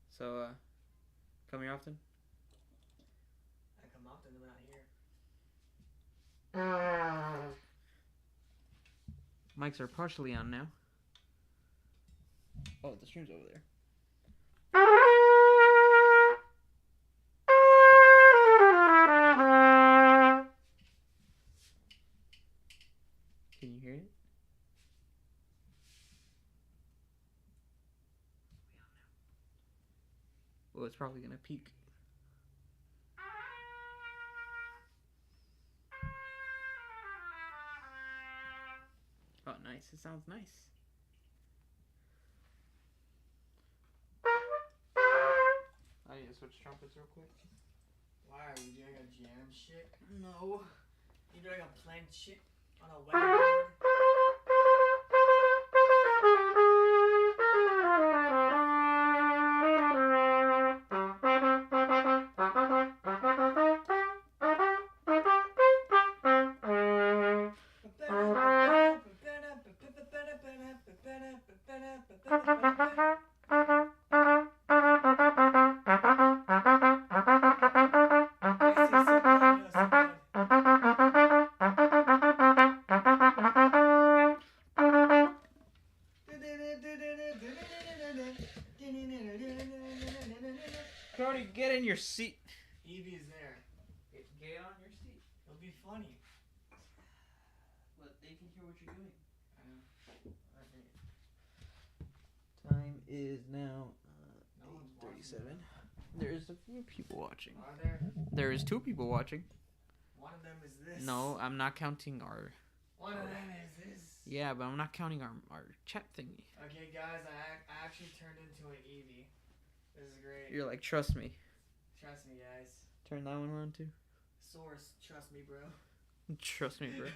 So, come here often? I come often, I'm not here. Mics are partially on now. Oh, the stream's over there. Can you hear it? Well, it's probably gonna peak. Oh, nice. It sounds nice. I need to switch trumpets real quick. Why are you doing a jam shit? No. You doing a plank shit on a whiteboard? Cody, get in your seat. Evie's there. Get on your seat. It'll be funny. But they can hear what you're doing. Time is now 8:37. There's a few people watching. Are there? There is 2 people watching. One of them is this. No, I'm not counting our... One of them is this. Yeah, but I'm not counting our chat thingy. Okay, guys, I actually turned into an Eevee. This is great. You're like, trust me. Trust me, guys. Turn that one on too. Source, trust me, bro. Trust me, bro.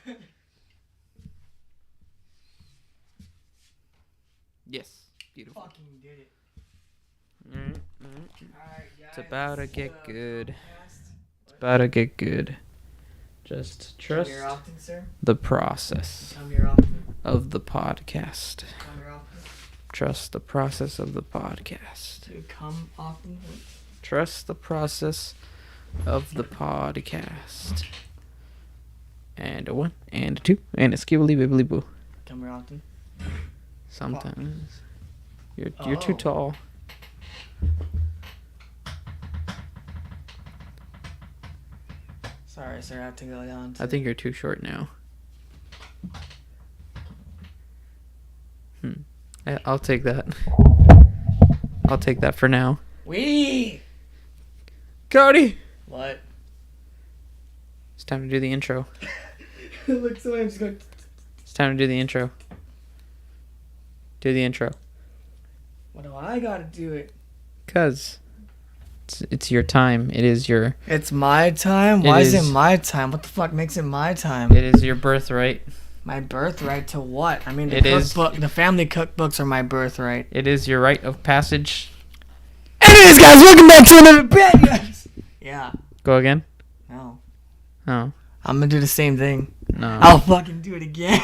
Yes, beautiful. Fucking did it. Alright, Alright, guys. It's about to get good. Podcast. It's about to get good. Just trust Come here often, sir. the process Come here often. of the podcast. Come here often. Trust the process of the podcast. To come often. Trust the process of the podcast. And a 1, and a 2, and a skibbly bibbly boo. Come here often. Sometimes. You're too tall. Sorry, sir. I have to go down. I think you're too short now. I'll take that. I'll take that for now. Wee! Cody! What? It's time to do the intro. Look, so I'm just going. It's time to do the intro. Do the intro. What do I gotta do it? 'Cause it's your time. It is your... It's my time? Why is it my time? What the fuck makes it my time? It is your birthright. My birthright to what? I mean, It is- the family cookbooks are my birthright. It is your rite of passage. Anyways, guys, welcome back to another bit. Guys. Yeah. Go again? No. Oh. I'm gonna do the same thing. No. I'll fucking do it again.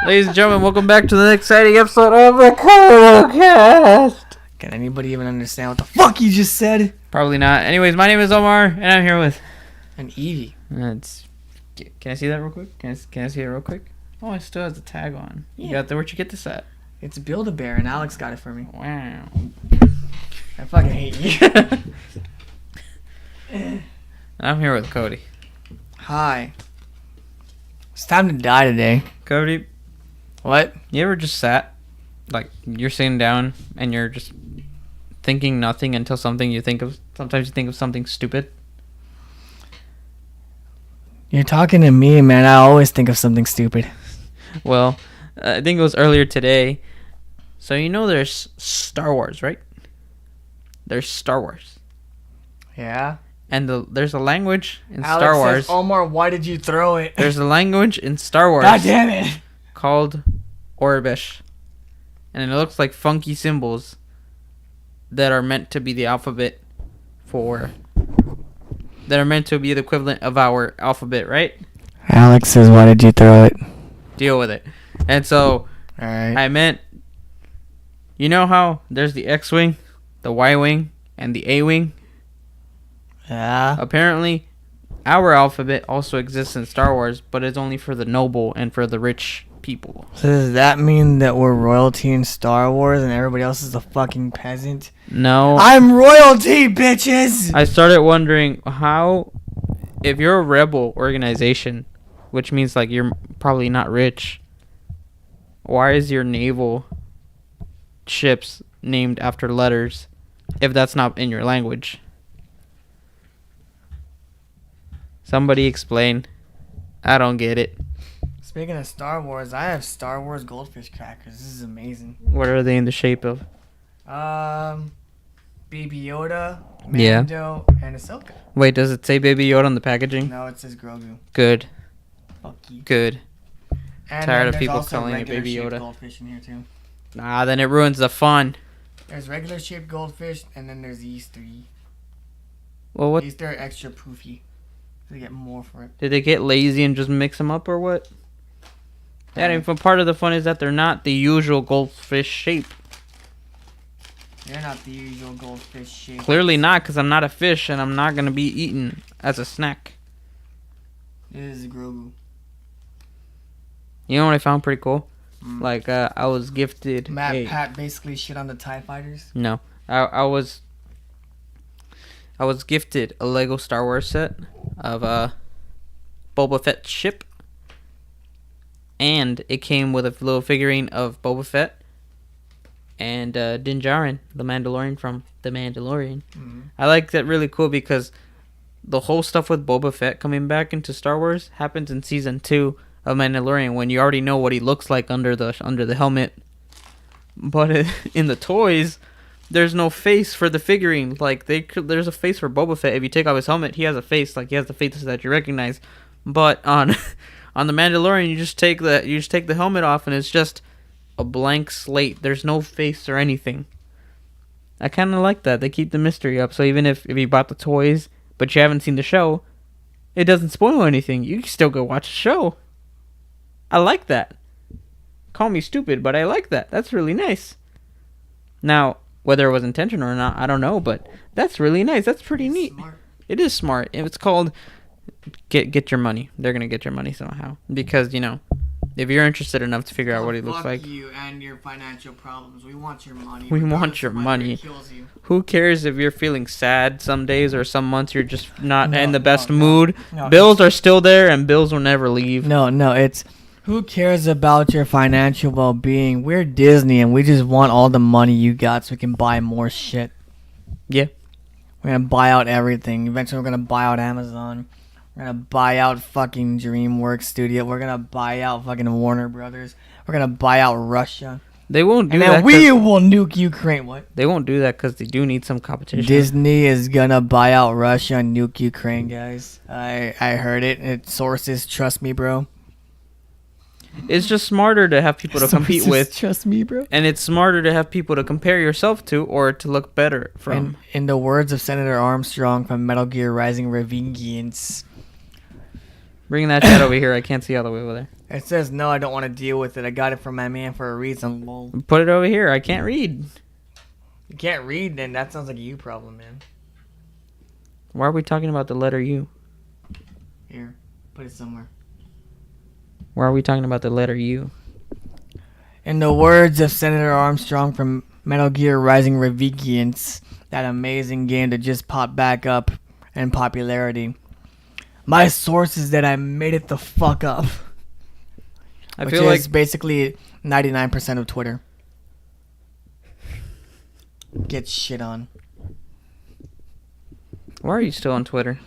Ladies and gentlemen, welcome back to the exciting episode of the CodeO-cast. Can anybody even understand what the fuck you just said? Probably not. Anyways, my name is Omar, and I'm here with... An Eevee. Can I see that real quick? Can I see it real quick? Oh, it still has the tag on. Yeah. You got the... Where'd you get this at? It's Build-A-Bear, and Alex got it for me. Wow. I fucking hate you. And I'm here with Cody. Hi. It's time to die today. Cody, What? you ever just sat, like, you're sitting down, and you're just thinking nothing until something you think of... Sometimes you think of something stupid? You're talking to me, man. I always think of something stupid. Well, I think it was earlier today. So you know there's Star Wars, right? There's Star Wars. Yeah? And there's a language in Alex Star Wars. says, Omar, why did you throw it? There's a language in Star Wars God damn it. called Orbish. And it looks like funky symbols that are meant to be the alphabet for that are meant to be the equivalent of our alphabet, right? Alex says, why did you throw it? Deal with it. And so Alright. I meant, you know how there's the X-Wing, the Y-Wing, and the A-Wing? Yeah. Apparently, our alphabet also exists in Star Wars, but it's only for the noble and for the rich people. So does that mean that we're royalty in Star Wars and everybody else is a fucking peasant? No. I'm royalty, bitches! I started wondering how, if you're a rebel organization, which means like you're probably not rich, why is your naval ships named after letters if that's not in your language? Somebody explain. I don't get it. Speaking of Star Wars, I have Star Wars goldfish crackers. This is amazing. What are they in the shape of? Baby Yoda, Yeah. Mando, and Ahsoka. Wait, does it say Baby Yoda on the packaging? No, it says Grogu. Good. Fuck you. Good. And Tired then of there's people also calling it regular Baby shaped Yoda. goldfish in here too. Nah, then it ruins the fun. There's regular shaped goldfish, and then there's Easter. Well, what? These are extra poofy. They get more for it. Did they get lazy and just mix them up or what? Yeah, I mean, part of the fun is that they're not the usual goldfish shape. They're not the usual goldfish shape. Clearly not, because I'm not a fish and I'm not going to be eaten as a snack. This is Grogu. You know what I found pretty cool? Mm. Like, I was gifted... Pat basically shit on the TIE fighters. No. I was gifted a Lego Star Wars set of Boba Fett ship. And it came with a little figurine of Boba Fett and Din Djarin, the Mandalorian from The Mandalorian. Mm-hmm. I like that really cool because the whole stuff with Boba Fett coming back into Star Wars happens in season 2 of Mandalorian when you already know what he looks like under the helmet. But in the toys, there's no face for the figurine. Like there's a face for Boba Fett. If you take off his helmet, he has a face. Like he has the face that you recognize. But on on the Mandalorian, you just take the helmet off and it's just a blank slate. There's no face or anything. I kind of like that. They keep the mystery up. So even if you bought the toys but you haven't seen the show, it doesn't spoil anything. You can still go watch the show. I like that. Call me stupid, but I like that. That's really nice. Now, whether it was intentional or not, I don't know, but that's really nice. That's pretty neat. Smart. It is smart. It's called get your money. They're going to get your money somehow. Because, if you're interested enough to figure out what he looks like. Fuck you and your financial problems. We want your money. We want regardless your of whether money. it kills you. Who cares if you're feeling sad some days or some months you're just not in the best no, mood? no. Bills are still there and bills will never leave. No, it's who cares about your financial well-being? We're Disney and we just want all the money you got so we can buy more shit. Yeah. We're going to buy out everything. Eventually we're going to buy out Amazon. We're going to buy out fucking DreamWorks Studio. We're going to buy out fucking Warner Brothers. We're going to buy out Russia. They won't do And that. then we will nuke Ukraine. What? They won't do that because they do need some competition. Disney is going to buy out Russia and nuke Ukraine, guys. I heard it. It's sources. Trust me, bro. It's just smarter to have people to compete with. Trust me, bro. And it's smarter to have people to compare yourself to or to look better from. In the words of Senator Armstrong from Metal Gear Rising Revengeance, Bring that shit over here. I can't see all the way over there. it says, no, I don't want to deal with it. I got it from my man for a reason, lol. Put it over here. I can't read. You can't read, then that sounds like a you problem, man. Why are we talking about the letter U? Here, put it somewhere. Why are we talking about the letter U? In the words of Senator Armstrong from Metal Gear Rising Revengeance, that amazing game that just popped back up in popularity, my source is that I made it the fuck up. I Which feel is like basically 99% of Twitter. Get shit on. why are you still on Twitter?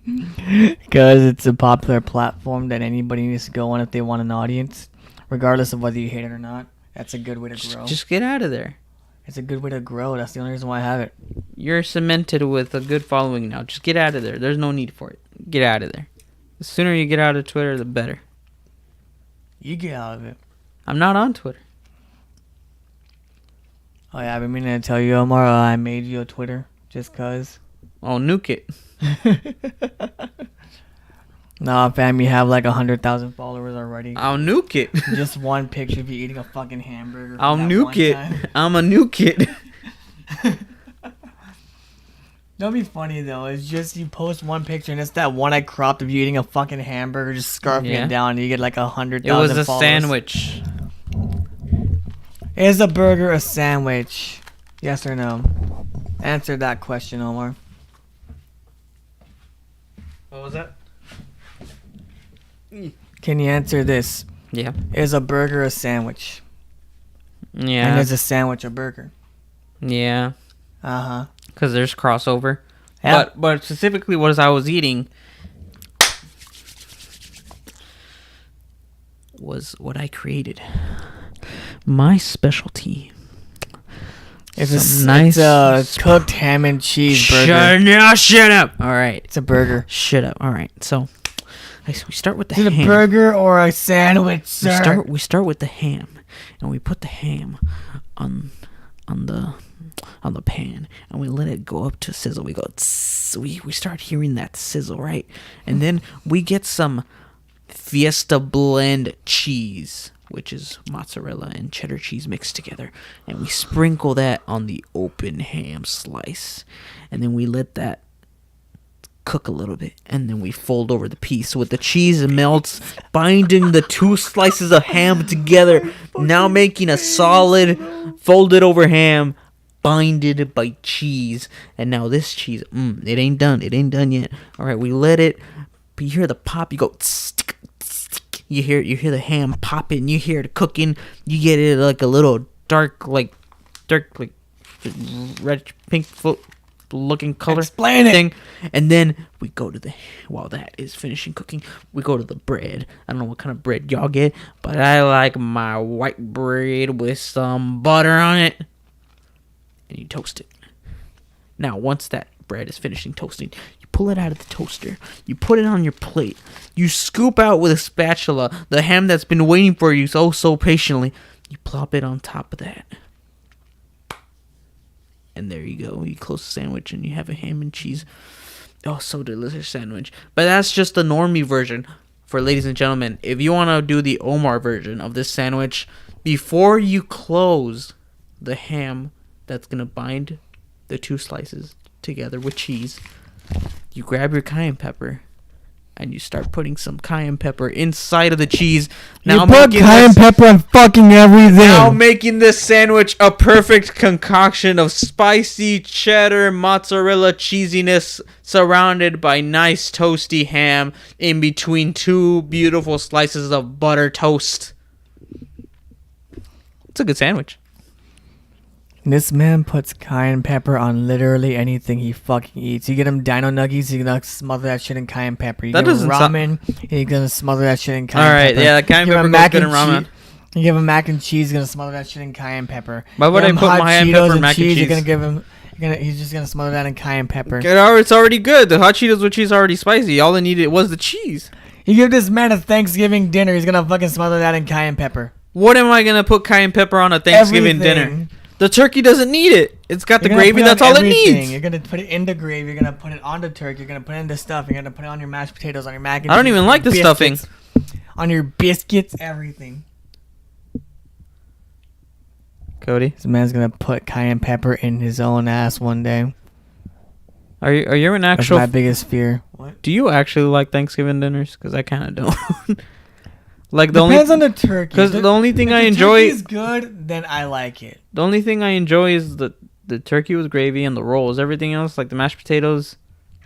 Because it's a popular platform that anybody needs to go on if they want an audience, regardless of whether you hate it or not. That's a good way to grow. Just get out of there. It's a good way to grow. That's the only reason why I have it. You're cemented with a good following now. Just get out of there. There's no need for it. Get out of there. The sooner you get out of Twitter, the better. You get out of it. I'm not on Twitter. Oh yeah, I've been meaning to tell you, Omar, I made you a Twitter just cause. I'll nuke it. Nah, fam, you have like 100,000 followers already. I'll nuke it. Just one picture of you eating a fucking hamburger. I'll nuke it. I'm a nuke it. That'd be funny though. It's just you post one picture and it's that one I cropped of you eating a fucking hamburger, just scarfing it down, and you get like 100,000 It was a followers. sandwich. Is a burger a sandwich? Yes or no? Answer that question, Omar. What was that? Can you answer this? Yeah. Is a burger a sandwich? Yeah. And is a sandwich a burger? Yeah. Uh-huh. Because there's crossover. Yeah. But specifically what I was eating was what I created. My specialty. It's nice it's a cooked ham and cheese burger. Shut up. All right. It's a burger. Shut up. All right. So we start with the Is it ham. a burger or a sandwich, sir? We start with the ham, and we put the ham on the pan, and we let it go up to sizzle. We go, tss, we start hearing that sizzle, right? And then we get some Fiesta blend cheese, which is mozzarella and cheddar cheese mixed together, and we sprinkle that on the open ham slice, and then we let that cook a little bit, and then we fold over the piece so with the cheese melts, binding the two slices of ham together, now making a solid folded over ham binded by cheese. And now this cheese, it ain't done yet. All right, we let it, but you hear the pop, you go tsk, tsk, you hear the ham popping, you hear it cooking, you get it like a little dark like red pink looking color. Explain it. Thing. And then we go to while that is finishing cooking, we go to the bread. I don't know what kind of bread y'all get, but I like my white bread with some butter on it. And you toast it. Now, once that bread is finishing toasting, you pull it out of the toaster. You put it on your plate. You scoop out with a spatula the ham that's been waiting for you so patiently. You plop it on top of that. And there you go. You close the sandwich and you have a ham and cheese. Oh, so delicious sandwich. But that's just the normie version. For ladies and gentlemen, if you want to do the Omar version of this sandwich, before you close the ham that's going to bind the two slices together with cheese, you grab your cayenne pepper and you start putting some cayenne pepper inside of the cheese. Now you put cayenne pepper on fucking everything. Now making this sandwich a perfect concoction of spicy cheddar mozzarella cheesiness surrounded by nice toasty ham in between two beautiful slices of butter toast. It's a good sandwich. This man puts cayenne pepper on literally anything he fucking eats. You get him dino nuggies, he's gonna smother that shit in cayenne pepper. You That give him doesn't ramen, he's gonna smother that shit in cayenne Alright, pepper. yeah, cayenne pepper goes good in ramen. You give him mac and cheese, he's gonna smother that shit in cayenne pepper. Why would I put my cayenne pepper in mac and cheese? You're gonna give him, he's just gonna smother that in cayenne pepper. It's already good. The hot Cheetos with cheese are already spicy. All they needed was the cheese. You give this man a Thanksgiving dinner, he's gonna fucking smother that in cayenne pepper. What am I gonna put cayenne pepper on a Thanksgiving dinner? The turkey doesn't need it. It's got the gravy. That's all it needs. You're gonna put it in the gravy. You're gonna put it on the turkey. You're gonna put it in the stuff. You're gonna put it on your mashed potatoes, on your mac and cheese. I don't even like the stuffing. On your biscuits, everything. Cody, this man's gonna put cayenne pepper in his own ass one day. Are you an actual? That's my biggest fear. What? Do you actually like Thanksgiving dinners? Because I kind of don't. Like depends on the turkey. Because the only thing I enjoy is good, then I like it. The only thing I enjoy is the turkey with gravy and the rolls. Everything else, like the mashed potatoes,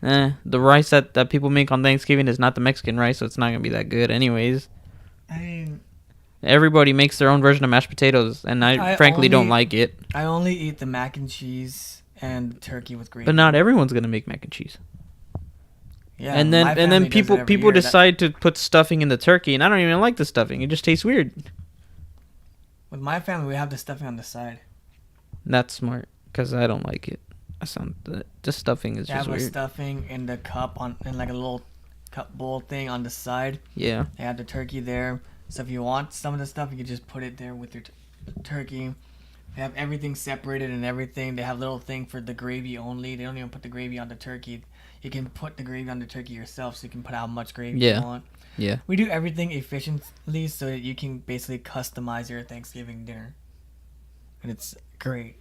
the rice that people make on Thanksgiving is not the Mexican rice, so it's not gonna be that good, anyways. I mean, everybody makes their own version of mashed potatoes, and I frankly don't like it. I only eat the mac and cheese and turkey with gravy. But not everyone's gonna make mac and cheese. Yeah, and then people decide to put stuffing in the turkey, and I don't even like the stuffing. It just tastes weird. With my family, we have the stuffing on the side. That's smart, because I don't like it. The stuffing is just weird. They have stuffing in the cup in like a little cup bowl thing on the side. Yeah. They have the turkey there. So if you want some of the stuff, you can just put it there with your turkey. They have everything separated and everything. They have little thing for the gravy only. They don't even put the gravy on the turkey. You can put the gravy on the turkey yourself, so you can put how much gravy you Yeah. want. Yeah. We do everything efficiently so that you can basically customize your Thanksgiving dinner, and it's great.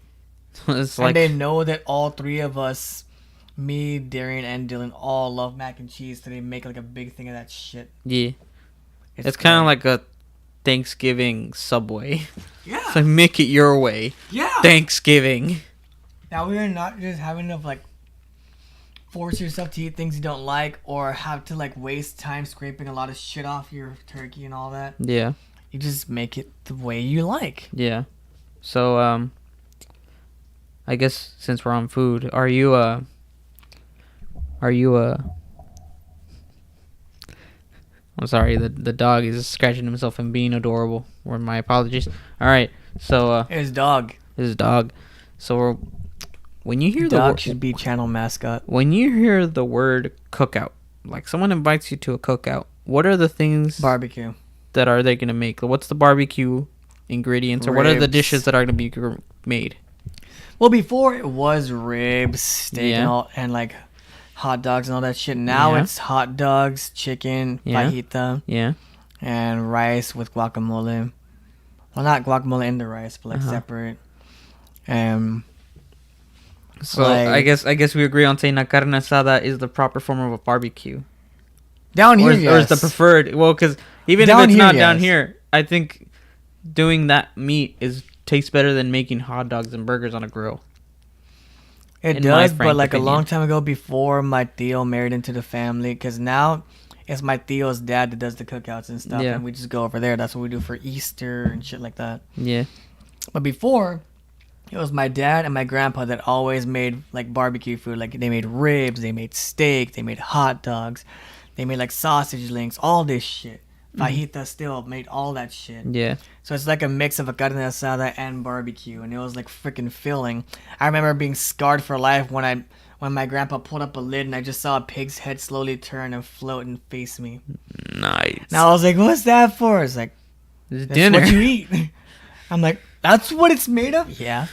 It's And like they know that all three of us, me, Darian, and Dylan, all love mac and cheese, so they make like a big thing of that shit. yeah. It's kind of like a Thanksgiving Subway. Yeah. It's like make it your way. Yeah. Thanksgiving. Now we are not just having to like force yourself to eat things you don't like or have to like waste time scraping a lot of shit off your turkey and all that. Yeah. You just make it the way you like. Yeah. So I guess since we're on food, are you I'm sorry, the dog is scratching himself and being adorable. Or my apologies. All right. So His dog. his dog. So when you hear Dog the should be channel mascot. when you hear the word cookout, like someone invites you to a cookout, what are the things Barbecue. that are they gonna make? What's the barbecue ingredients, or what are the Ribs. dishes that are gonna be made? Well, before it was ribs, steak, Yeah. and all, and like hot dogs and all that shit. Now Yeah. it's hot dogs, chicken, Yeah. fajita, Yeah. and rice with guacamole. Well, not guacamole in the rice, but like Uh-huh. separate. So Like- I guess we agree on saying that carne asada is the proper form of a barbecue, Down here, or is yes. the preferred. Well, because even Down if it's here, not down yes. here, I think doing that meat tastes better than making hot dogs and burgers on a grill. It in my does, but frank like opinion. a long time ago, before my tío married into the family, because now it's my tío's dad that does the cookouts and stuff, Yeah. and we just go over there. That's what we do for Easter and shit like that. Yeah. But before, it was my dad and my grandpa that always made like barbecue food. Like they made ribs, they made steak, they made hot dogs, they made like sausage links, all this shit. Fajita still made all that shit. Yeah. So it's like a mix of a carne asada and barbecue, and it was like freaking filling. I remember being scarred for life when my grandpa pulled up a lid and I just saw a pig's head slowly turn and float and face me. Nice. And I was like, "What's that for?" It's like, It's "That's dinner. what you eat." I'm like, "That's what it's made of?" Yeah.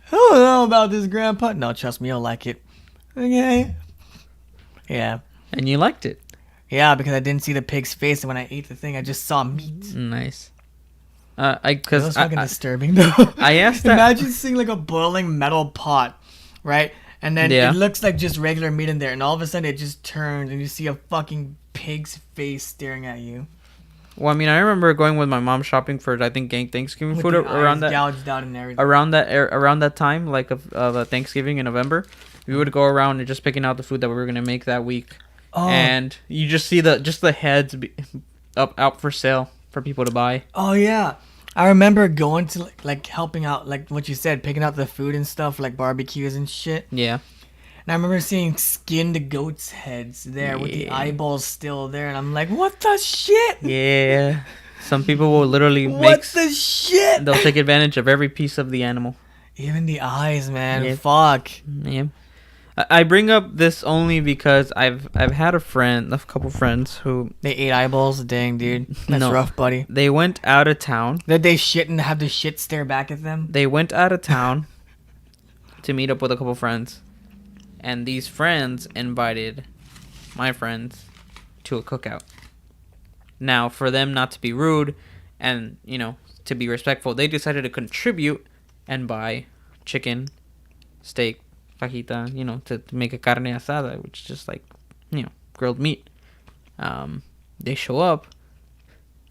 I don't know about this, Grandpa. No, trust me, you'll like it. Okay. Yeah. And you liked it. Yeah, because I didn't see the pig's face, and when I ate the thing, I just saw meat. Nice. It Because was fucking disturbing, though. I asked that. Imagine seeing like a boiling metal pot, right? And then Yeah. it looks like just regular meat in there, and all of a sudden it just turns, and you see a fucking pig's face staring at you. Well, I mean, I remember going with my mom shopping for I think Thanksgiving With food the around eyes that gouged out and everything. around that time, like of Thanksgiving in November. We would go around and just picking out the food that we were gonna make that week, Oh, and you just see the heads out for sale for people to buy. oh yeah. I remember going to like helping out, like what you said, picking out the food and stuff, like barbecues and shit. Yeah. And I remember seeing skinned goats' heads there with the Yeah. eyeballs still there, and I'm like, what the shit? Yeah. Some people will literally What the shit? they'll take advantage of every piece of the animal. Even the eyes, man. Yeah. Fuck. Yeah. I bring up this only because I've had a couple friends who They ate eyeballs? Dang, dude. That's No. rough, buddy. they went out of town. Did they shit and have the shit stare back at them? They went out of town to meet up with a couple friends. And these friends invited my friends to a cookout. Now, for them not to be rude and, to be respectful, they decided to contribute and buy chicken, steak, fajita, to make a carne asada, which is just like, grilled meat. They show up.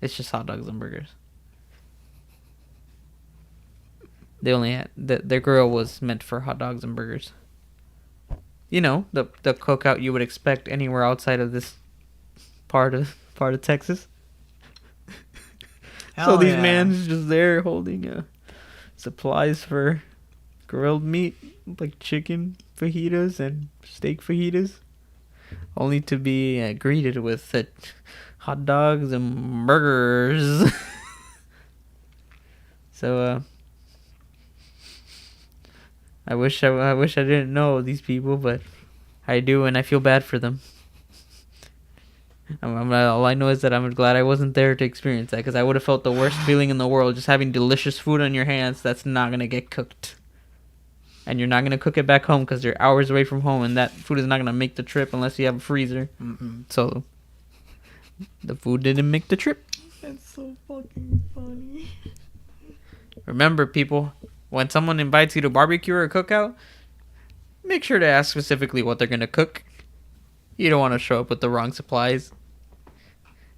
It's just hot dogs and burgers. They only had their grill was meant for hot dogs and burgers. The cookout you would expect anywhere outside of this part of Texas. So Hell these yeah. man's just there holding supplies for grilled meat, like chicken fajitas and steak fajitas, only to be greeted with hot dogs and burgers. So I wish I didn't know these people, but I do, and I feel bad for them. All I know is that I'm glad I wasn't there to experience that, because I would have felt the worst feeling in the world, just having delicious food on your hands that's not gonna get cooked, and you're not gonna cook it back home because you're hours away from home, and that food is not gonna make the trip unless you have a freezer. So the food didn't make the trip. That's so fucking funny. Remember, people, when someone invites you to barbecue or a cookout, make sure to ask specifically what they're gonna cook. You don't want to show up with the wrong supplies,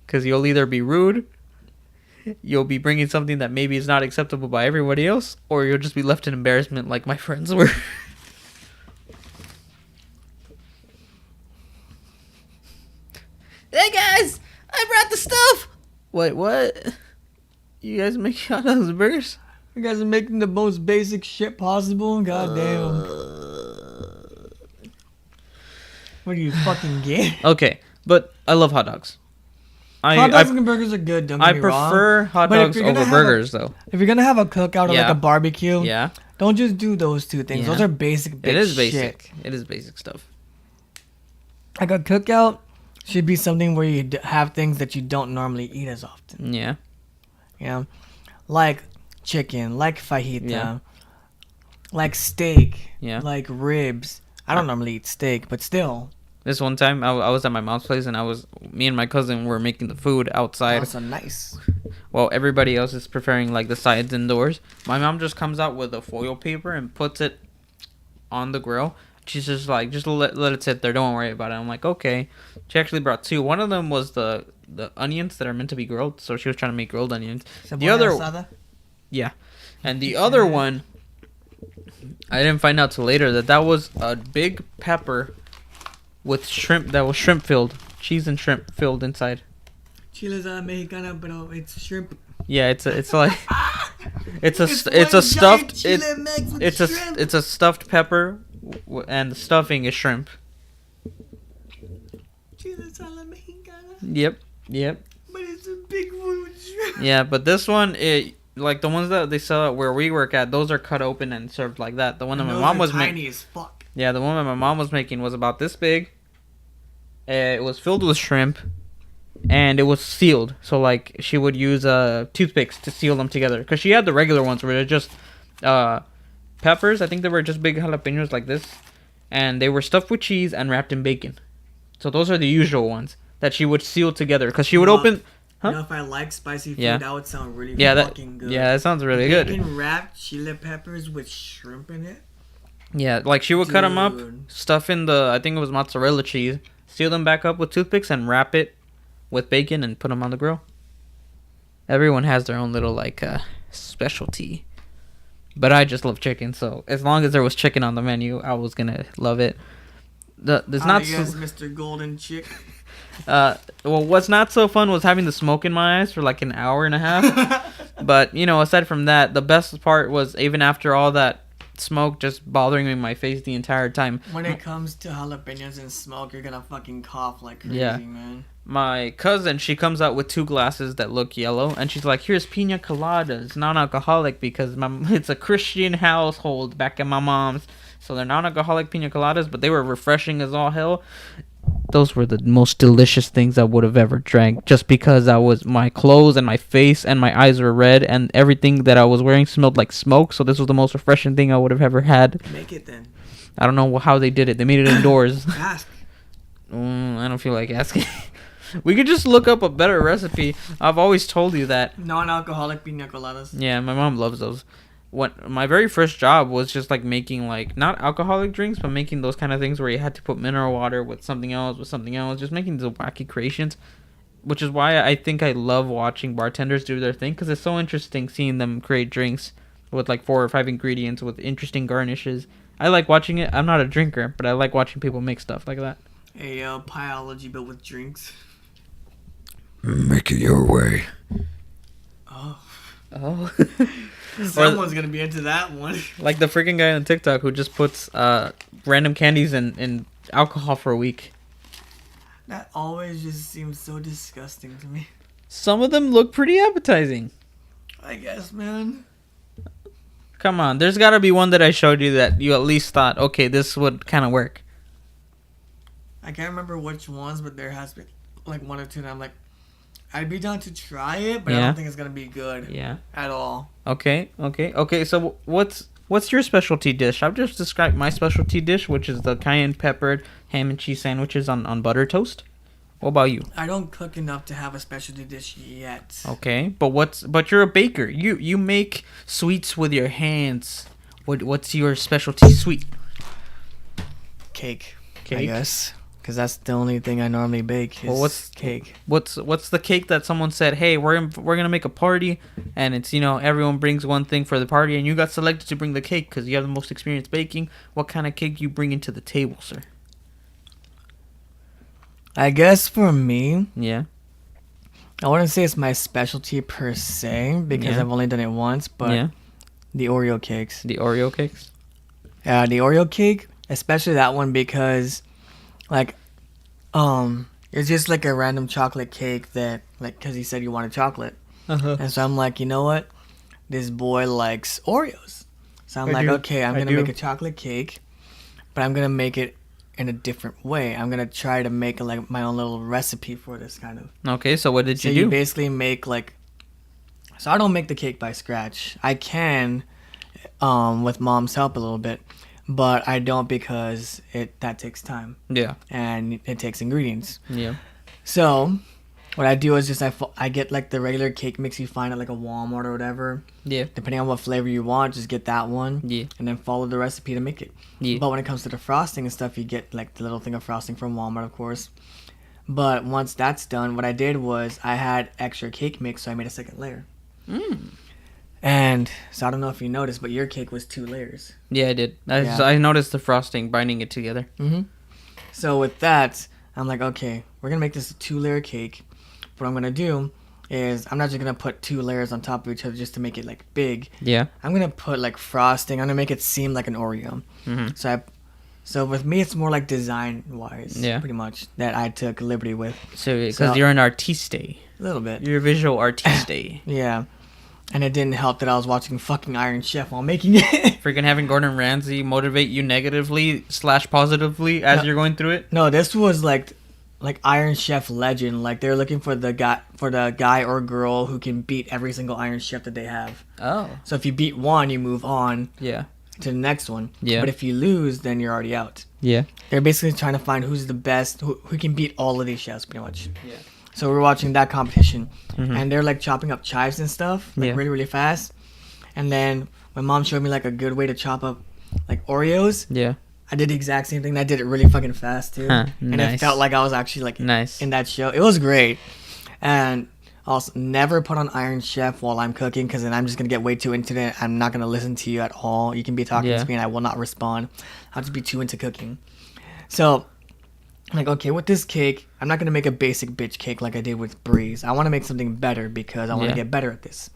because you'll either be rude, you'll be bringing something that maybe is not acceptable by everybody else, or you'll just be left in embarrassment like my friends were. Hey guys, I brought the stuff. Wait, what? You guys make hot dogs and burgers? You guys are making the most basic shit possible. God damn. What do you fucking get? Okay, but I love hot dogs. Hot dogs and burgers are good. Don't get me wrong. I prefer hot dogs over burgers, though. If you're gonna have a cookout or like a barbecue, don't just do those two things. Those are basic. It is basic. Shit. It is basic stuff. Like a cookout should be something where you have things that you don't normally eat as often. Yeah. Yeah. Like chicken, like fajita, like steak, like ribs. I don't normally eat steak, but still. This one time, I was at my mom's place, and me and my cousin were making the food outside. Oh, so nice. Well, everybody else is preparing like the sides indoors. My mom just comes out with a foil paper and puts it on the grill. She's just like, just let it sit there. Don't worry about it. I'm like, okay. She actually brought two. One of them was the onions that are meant to be grilled. So she was trying to make grilled onions. The other, and the other one, I didn't find out till later that was a big pepper with shrimp that was shrimp filled, cheese and shrimp filled inside. Chiles a la mexicana, pero it's shrimp. Yeah, it's like it's a stuffed pepper, and the stuffing is shrimp. Chiles a la mexicana. Yep. But it's a big one with shrimp. Yeah, but this one, like the ones that they sell at where we work at, those are cut open and served like that. The one that my mom was making, tiny as fuck. Yeah, the one that my mom was making was about this big. It was filled with shrimp, and it was sealed. So like she would use toothpicks to seal them together, because she had the regular ones where they're just peppers. I think they were just big jalapenos like this, and they were stuffed with cheese and wrapped in bacon. So those are the usual ones that she would seal together, because she would open. Huh? You know, if I like spicy food, that would sound really fucking good. Yeah, that sounds really good. Bacon wrapped chili peppers with shrimp in it. Yeah, like she would cut them up, stuff in I think it was mozzarella cheese, seal them back up with toothpicks, and wrap it with bacon and put them on the grill. Everyone has their own little like specialty, but I just love chicken. So as long as there was chicken on the menu, I was gonna love it. There's not. Yes, Mr. Golden Chick. Well, what's not so fun was having the smoke in my eyes for like an hour and a half. But you know, aside from that, the best part was even after all that smoke just bothering me in my face the entire time. When it comes to jalapenos and smoke, you're gonna fucking cough like crazy, man. My cousin, she comes out with 2 glasses that look yellow, and she's like, here's pina coladas, non-alcoholic, because it's a Christian household back at my mom's, so they're non-alcoholic pina coladas, but they were refreshing as all hell. Those were the most delicious things I would have ever drank, just because my clothes and my face and my eyes were red, and everything that I was wearing smelled like smoke. So this was the most refreshing thing I would have ever had. Make it then. I don't know how they did it. They made it indoors. Ask. I don't feel like asking. We could just look up a better recipe. I've always told you that. Non-alcoholic pina coladas. Yeah, my mom loves those. My very first job was just like making like not alcoholic drinks, but making those kind of things where you had to put mineral water with something else, just making these wacky creations, which is why I think I love watching bartenders do their thing, because it's so interesting seeing them create drinks with like 4 or 5 ingredients with interesting garnishes. I like watching it. I'm not a drinker, but I like watching people make stuff like that. A pieology but with drinks. Make it your way. Oh. Someone's gonna be into that one. Like the freaking guy on TikTok who just puts random candies in alcohol for a week. That always just seems so disgusting to me. Some of them look pretty appetizing. I guess, man. Come on, there's gotta be one that I showed you that you at least thought, okay, this would kind of work. I can't remember which ones, but there has been like one or two, and I'm like, I'd be down to try it, but I Yeah. don't think it's gonna be good Yeah. at all. Okay. So what's your specialty dish? I've just described my specialty dish, which is the cayenne peppered ham and cheese sandwiches on butter toast. What about you? I don't cook enough to have a specialty dish yet. Okay, but you're a baker. You make sweets with your hands. What's your specialty sweet? Cake, I Cake? guess, because that's the only thing I normally bake. Is Well, what's- cake? What's the cake that someone said, "Hey, we're gonna make a party, and it's everyone brings one thing for the party, and you got selected to bring the cake because you have the most experience baking. What kind of cake you bring into the table, sir?" I guess for me, Yeah. I wouldn't say it's my specialty per se because Yeah. I've only done it once, but Yeah. the Oreo cakes. The Oreo cakes. The Oreo cake, especially that one because, like, it's just like a random chocolate cake that, like, because he said you wanted chocolate, and so I'm like, you know what, this boy likes Oreos, so I'm I like, do. okay, I'm I gonna do. make a chocolate cake, but I'm gonna make it in a different way. I'm gonna try to make like my own little recipe for this kind of. Okay, so what did So you you do? basically make like. So I don't make the cake by scratch. I can, with mom's help a little bit, but I don't because that takes time Yeah. and it takes ingredients. Yeah. So what I do is just I get like the regular cake mix you find at like a Walmart or whatever. Yeah. Depending on what flavor you want, just get that one. Yeah. And then follow the recipe to make it. Yeah. But when it comes to the frosting and stuff, you get like the little thing of frosting from Walmart, of course. But once that's done, what I did was I had extra cake mix, so I made a second layer. And so I don't know if you noticed, but your cake was 2 layers. Yeah, I did. Yeah. I noticed the frosting binding it together. So with that, I'm like, okay, we're gonna make this a 2-layer cake. What I'm gonna do is I'm not just gonna put 2 layers on top of each other just to make it like big. Yeah. I'm gonna put like frosting. I'm gonna make it seem like an Oreo. So with me, it's more like design wise, Yeah. pretty much that I took liberty with So because So- you're an artiste, a little bit. you're a visual artiste. Yeah, and it didn't help that I was watching fucking Iron Chef while making it. Freaking having Gordon Ramsay motivate you negatively / positively as No. you're going through it. No, this was like Iron Chef legend. Like they're looking for the guy or girl who can beat every single Iron Chef that they have. Oh. So if you beat one, you move on Yeah. to the next one. Yeah. But if you lose, then you're already out. Yeah. They're basically trying to find who's the best, who can beat all of these chefs, pretty much. Yeah. So we're watching that competition, and they're like chopping up chives and stuff, like Yeah. really, really fast. And then my mom showed me like a good way to chop up like Oreos. Yeah. I did the exact same thing. I did it really fucking fast too, Huh, and nice. it felt like I was actually like Nice. in that show. It was great, and also never put on Iron Chef while I'm cooking because then I'm just gonna get way too into it. I'm not gonna listen to you at all. You can be talking Yeah. to me and I will not respond. I'll just be too into cooking. So, I'm like, okay, with this cake, I'm not gonna make a basic bitch cake like I did with Breeze. I want to make something better because I want to Yeah. get better at this.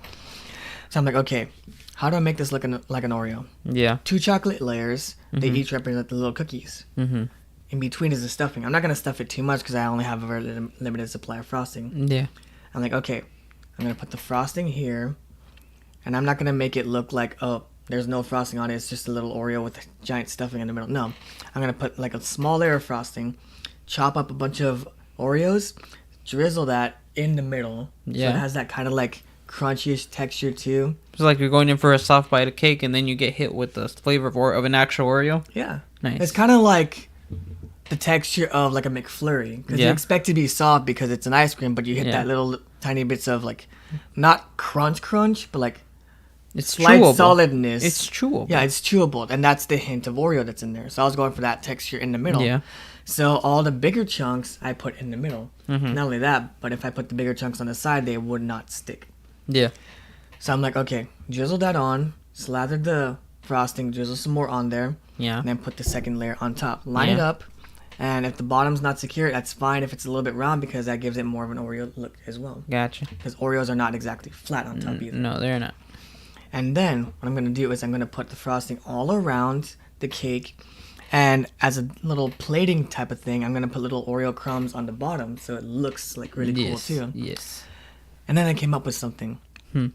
So I'm like, okay, how do I make this look like an Oreo? Yeah. 2 chocolate layers. They each represent the little cookies. Mm-hmm. In between is the stuffing. I'm not gonna stuff it too much because I only have a very limited supply of frosting. Yeah. I'm like, okay, I'm gonna put the frosting here, and I'm not gonna make it look like, oh, there's no frosting on it. It's just a little Oreo with giant stuffing in the middle. No, I'm gonna put like a small layer of frosting, chop up a bunch of Oreos, drizzle that in the middle, so Yeah. it has that kind of like crunchish texture too. It's like you're going in for a soft bite of cake, and then you get hit with the flavor of an actual Oreo. Yeah, Nice. it's kind of like the texture of like a McFlurry because you Yeah. expect it to be soft because it's an ice cream, but you hit Yeah. that little tiny bits of like not crunch, but like It's slight chewable. solidness. It's chewable. Yeah, it's chewable, and that's the hint of Oreo that's in there. So I was going for that texture in the middle. Yeah. So all the bigger chunks I put in the middle. Mhm. Not only that, but if I put the bigger chunks on the side, they would not stick. Yeah. So I'm like, okay, drizzle that on, slather the frosting, drizzle some more on there, Yeah. and then put the second layer on top. Line it Yeah. up, and if the bottom's not secure, that's fine if it's a little bit round because that gives it more of an Oreo look as well. Gotcha. Because Oreos are not exactly flat on top either. No, they're not. And then what I'm going to do is I'm going to put the frosting all around the cake. And as a little plating type of thing, I'm going to put little Oreo crumbs on the bottom so it looks like really cool Yes. too. Yes. And then I came up with something. Hmm.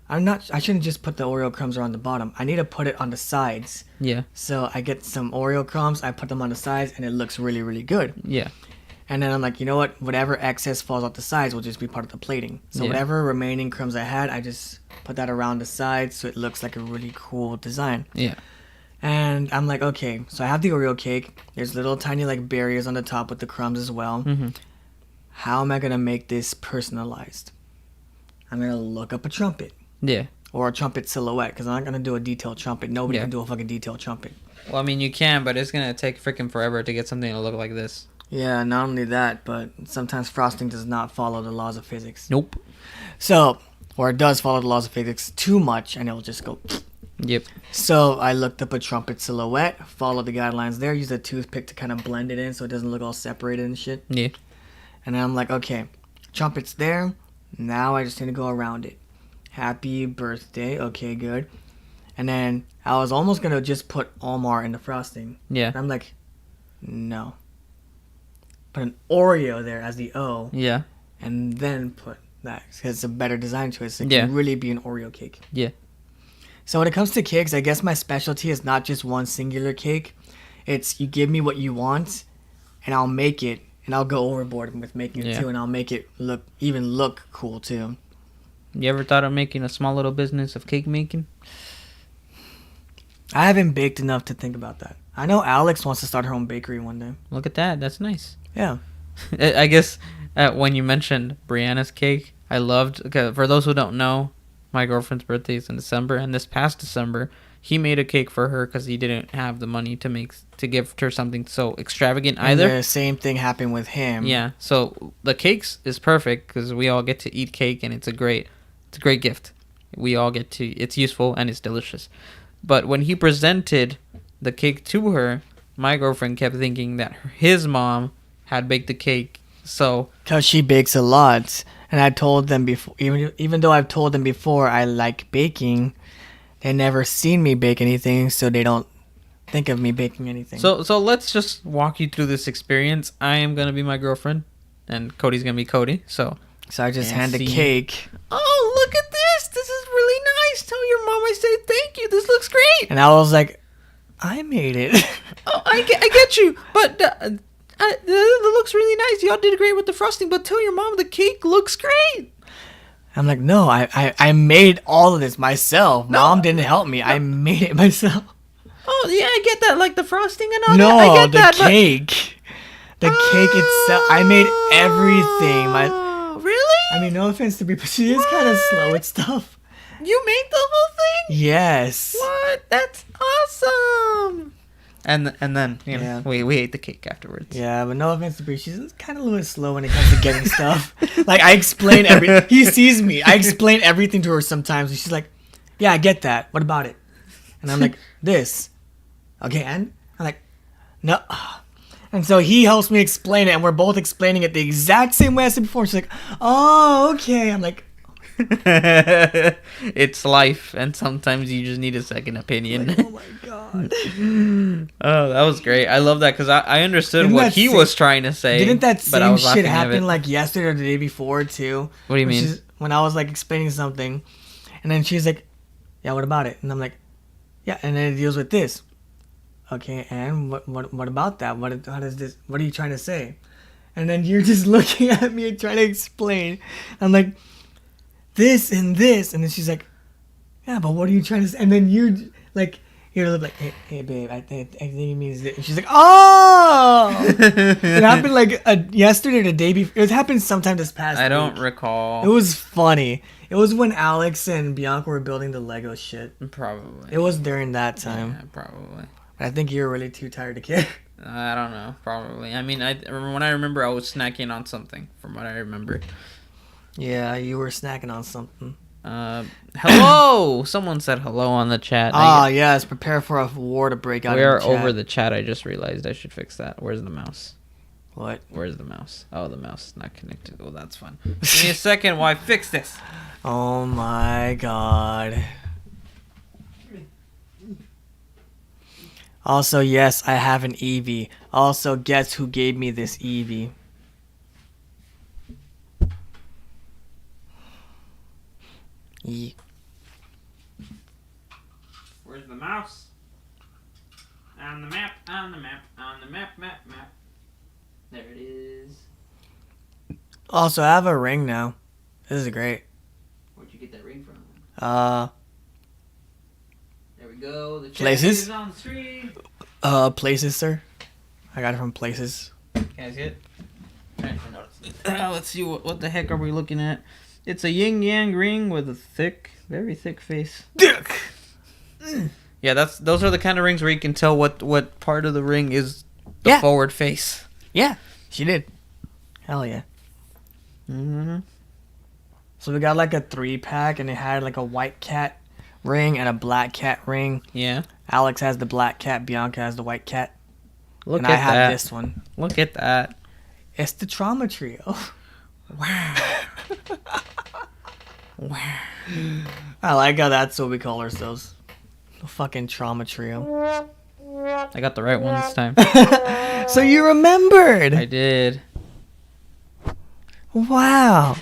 I shouldn't just put the Oreo crumbs around the bottom. I need to put it on the sides. Yeah. So I get some Oreo crumbs, I put them on the sides, and it looks really, really good. Yeah. And then I'm like, you know what? Whatever excess falls off the sides will just be part of the plating. So Yeah. whatever remaining crumbs I had, I just put that around the sides so it looks like a really cool design. Yeah. And I'm like, okay, so I have the Oreo cake. There's little tiny like barriers on the top with the crumbs as well. Mm-hmm. How am I gonna make this personalized? I'm gonna look up a trumpet Yeah. or a trumpet silhouette because I'm not gonna do a detailed trumpet. Nobody Yeah. can do a fucking detailed trumpet. Well, I mean, you can, but it's gonna take freaking forever to get something to look like this. Yeah, not only that, but sometimes frosting does not follow the laws of physics. Nope. So, or it does follow the laws of physics too much, and it'll just go. Yep. So I looked up a trumpet silhouette, followed the guidelines there, used a toothpick to kind of blend it in so it doesn't look all separated and shit. Yeah. And then I'm like, okay, trumpet's there. Now I just need to go around it. Happy birthday. Okay, good. And then I was almost going to just put Omar in the frosting. Yeah. And I'm like, no. Put an Oreo there as the O. Yeah. And then put that because it's a better design choice. It Yeah. can really be an Oreo cake. Yeah. So when it comes to cakes, I guess my specialty is not just one singular cake. It's you give me what you want, and I'll make it, and I'll go overboard with making it Yeah. too, and I'll make it look cool too. You ever thought of making a small little business of cake making? I haven't baked enough to think about that. I know Alex wants to start her own bakery one day. Look at that. That's nice. Yeah. I guess when you mentioned Brianna's cake, I loved. Okay, for those who don't know, my girlfriend's birthday is in December, and this past December, he made a cake for her because he didn't have the money to give her something so extravagant either. And the same thing happened with him. Yeah, so the cakes is perfect because we all get to eat cake, and it's a great gift. We all get to. It's useful and it's delicious. But when he presented the cake to her, my girlfriend kept thinking that his mom had baked the cake. So Because she bakes a lot. And I told them before, even though I've told them before I like baking, they never seen me bake anything, so they don't think of me baking anything. So let's just walk you through this experience. I am gonna be my girlfriend, and Cody's gonna be Cody. So I just And hand the see- cake, oh, look at this! This is really nice. Tell your mom I said thank you. This looks great. and I was like, I made it. Oh, I get you, but it looks really nice. Y'all did great with the frosting, but tell your mom the cake looks great. I'm like, no, I made all of this myself. Mom didn't help me. I made it myself. Oh yeah, I get that, like the frosting and all No, that. I get the that, cake. The cake itself. I made everything. Oh, really? I mean, no offense to people, she is kind of slow at stuff. You made the whole thing? Yes. What? That's awesome. And then Yeah. we ate the cake afterwards. Yeah, but no offense to Bree, she's kind of a little slow when it comes to getting stuff. Like, I explain everything. He sees me. I explain everything to her sometimes, and she's like, yeah, I get that. What about it? And I'm like, this. Okay, and? I'm like, no. And so he helps me explain it, and we're both explaining it the exact same way I said before. She's like, oh, okay. I'm like, It's life, and sometimes you just need a second opinion. oh my God. Oh, that was great. I love that because I understood Didn't what that he sa- was trying to say. Didn't that but I same was shit laughing at happen it. like yesterday or the day before too? What do you When mean? she's- When I was like explaining something, and then she's like, "Yeah, what about it?" And I'm like, "Yeah," and then it deals with this. Okay, and what about that? How does this? What are you trying to say? And then you're just looking at me and trying to explain. I'm like, this and this, and then she's like, "Yeah, but what are you trying to say?" And then you're like. You're like, hey, babe, I think it means this. And she's like, oh! It happened like yesterday or the day before. It happened sometime this past I don't week. recall. It was funny. It was when Alex and Bianca were building the Lego shit. Probably. It was during that time. Yeah, probably. I think you were really too tired to care. I don't know. Probably. I mean, when I remember, I was snacking on something. From what I remember. Yeah, you were snacking on something. Hello. Someone said hello on the chat. Yes. Prepare for a war to break out. We in are the chat. over the chat. I just realized I should fix that. Where's the mouse? What? Where's the mouse? Oh, the mouse is not connected. Well, that's fine. Give me a second while I fix this. Oh my God. Also, yes, I have an Eevee. Also, guess who gave me this Eevee? Where's the mouse? On the map, on the map, on the map, map. There it is. Also, I have a ring now. This is great. Where'd you get that ring from? There we go. The Places? is on the street. Places, sir. I got it from Places. Can I see it? Let's see what the heck are we looking at? It's a yin yang ring with a very thick face. Dick. Yeah, those are the kind of rings where you can tell what part of the ring is the forward face. Yeah, she did. Hell yeah. Mm-hmm. So we got like a 3-pack, and it had like a white cat ring and a black cat ring. Yeah. Alex has the black cat. Bianca has the white cat. Look and at I have that. this one. Look at that. It's the Trauma Trio. Wow. Wow. I like how that's what we call ourselves. The fucking Trauma Trio. I got the right one this time. So you remembered. I did. Wow.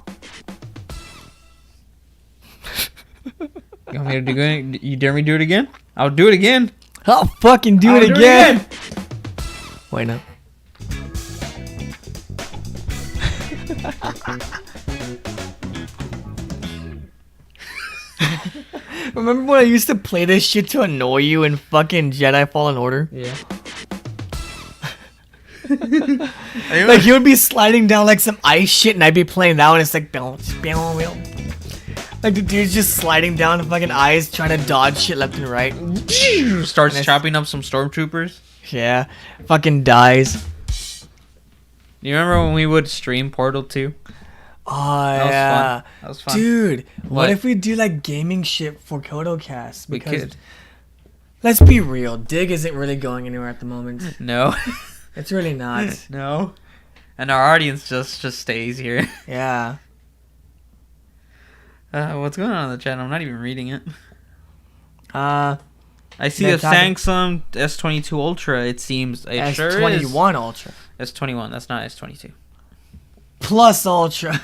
You want me to do it? You dare me to do it again? I'll do it again. I'll fucking do it again. Wait, no. Remember when I used to play this shit to annoy you in fucking Jedi Fallen Order? Yeah. Like he would be sliding down like some ice shit, and I'd be playing that one. It's like bounce, bounce, bounce. Like the dude's just sliding down the fucking ice, trying to dodge shit left and right. Starts chopping up some stormtroopers. Yeah, fucking dies. You remember when we would stream Portal 2? Oh That was yeah, fun. That was fun. dude. What What? if we do like gaming shit for CodeO-cast? We could. Let's be real, Dig isn't really going anywhere at the moment. No. It's really not. No. And our audience just stays here. Yeah. What's going on in the chat? I'm not even reading it. Uh, I see they're a talking- Samsung S22 Ultra. It seems it sure is. S21 Ultra S21. That's not S22. Plus Ultra.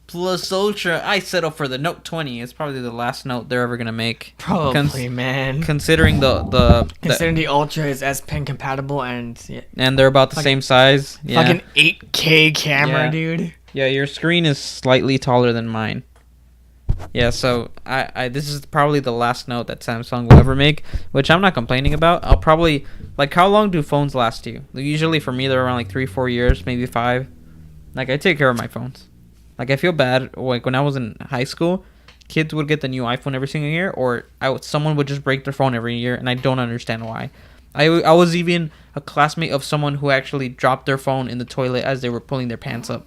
Plus Ultra. I settle for the Note 20. It's probably the last Note they're ever gonna make. Probably, man. Considering Considering the Ultra is S Pen compatible and and they're about the same size. Yeah. fucking 8K camera, Yeah. dude. Yeah, your screen is slightly taller than mine. Yeah, so I this is probably the last Note that Samsung will ever make, which I'm not complaining about. I'll probably like, how long do phones last you? Usually for me they're around like 3-4 years, maybe 5. Like I take care of my phones. Like I feel bad like when I was in high school, kids would get the new iPhone every single year, or someone would just break their phone every year, and I don't understand why. I was even a classmate of someone who actually dropped their phone in the toilet as they were pulling their pants up.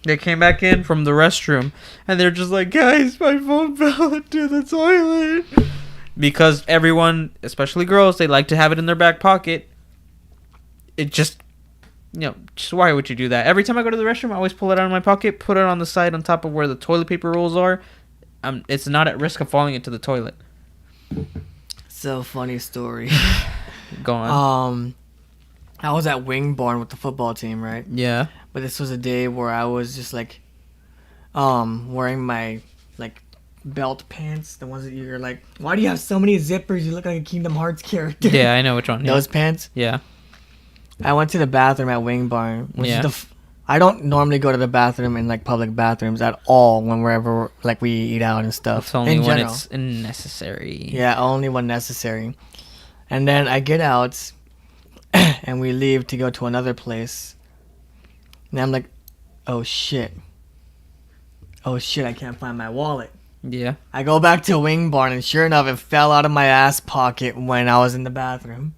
They came back in from the restroom, and they're just like, guys, my phone fell into the toilet. Because everyone, especially girls, they like to have it in their back pocket. It just, just why would you do that? Every time I go to the restroom, I always pull it out of my pocket, put it on the side on top of where the toilet paper rolls are. It's not at risk of falling into the toilet. So funny story. Go on. I was at Wingborn with the football team, right? Yeah. But this was a day where I was just like, wearing my like belt pants, the ones that you're like, why do you have so many zippers? You look like a Kingdom Hearts character. Yeah, I know which one. Those pants. Yeah. I went to the bathroom at Wingborn, which Yeah. is I don't normally go to the bathroom in like public bathrooms at all wherever like we eat out and stuff. It's only in when general. it's necessary. Yeah, only when necessary. And then I get out, and we leave to go to another place. And I'm like, oh shit, I can't find my wallet. Yeah. I go back to Wingborn, and sure enough, it fell out of my ass pocket when I was in the bathroom.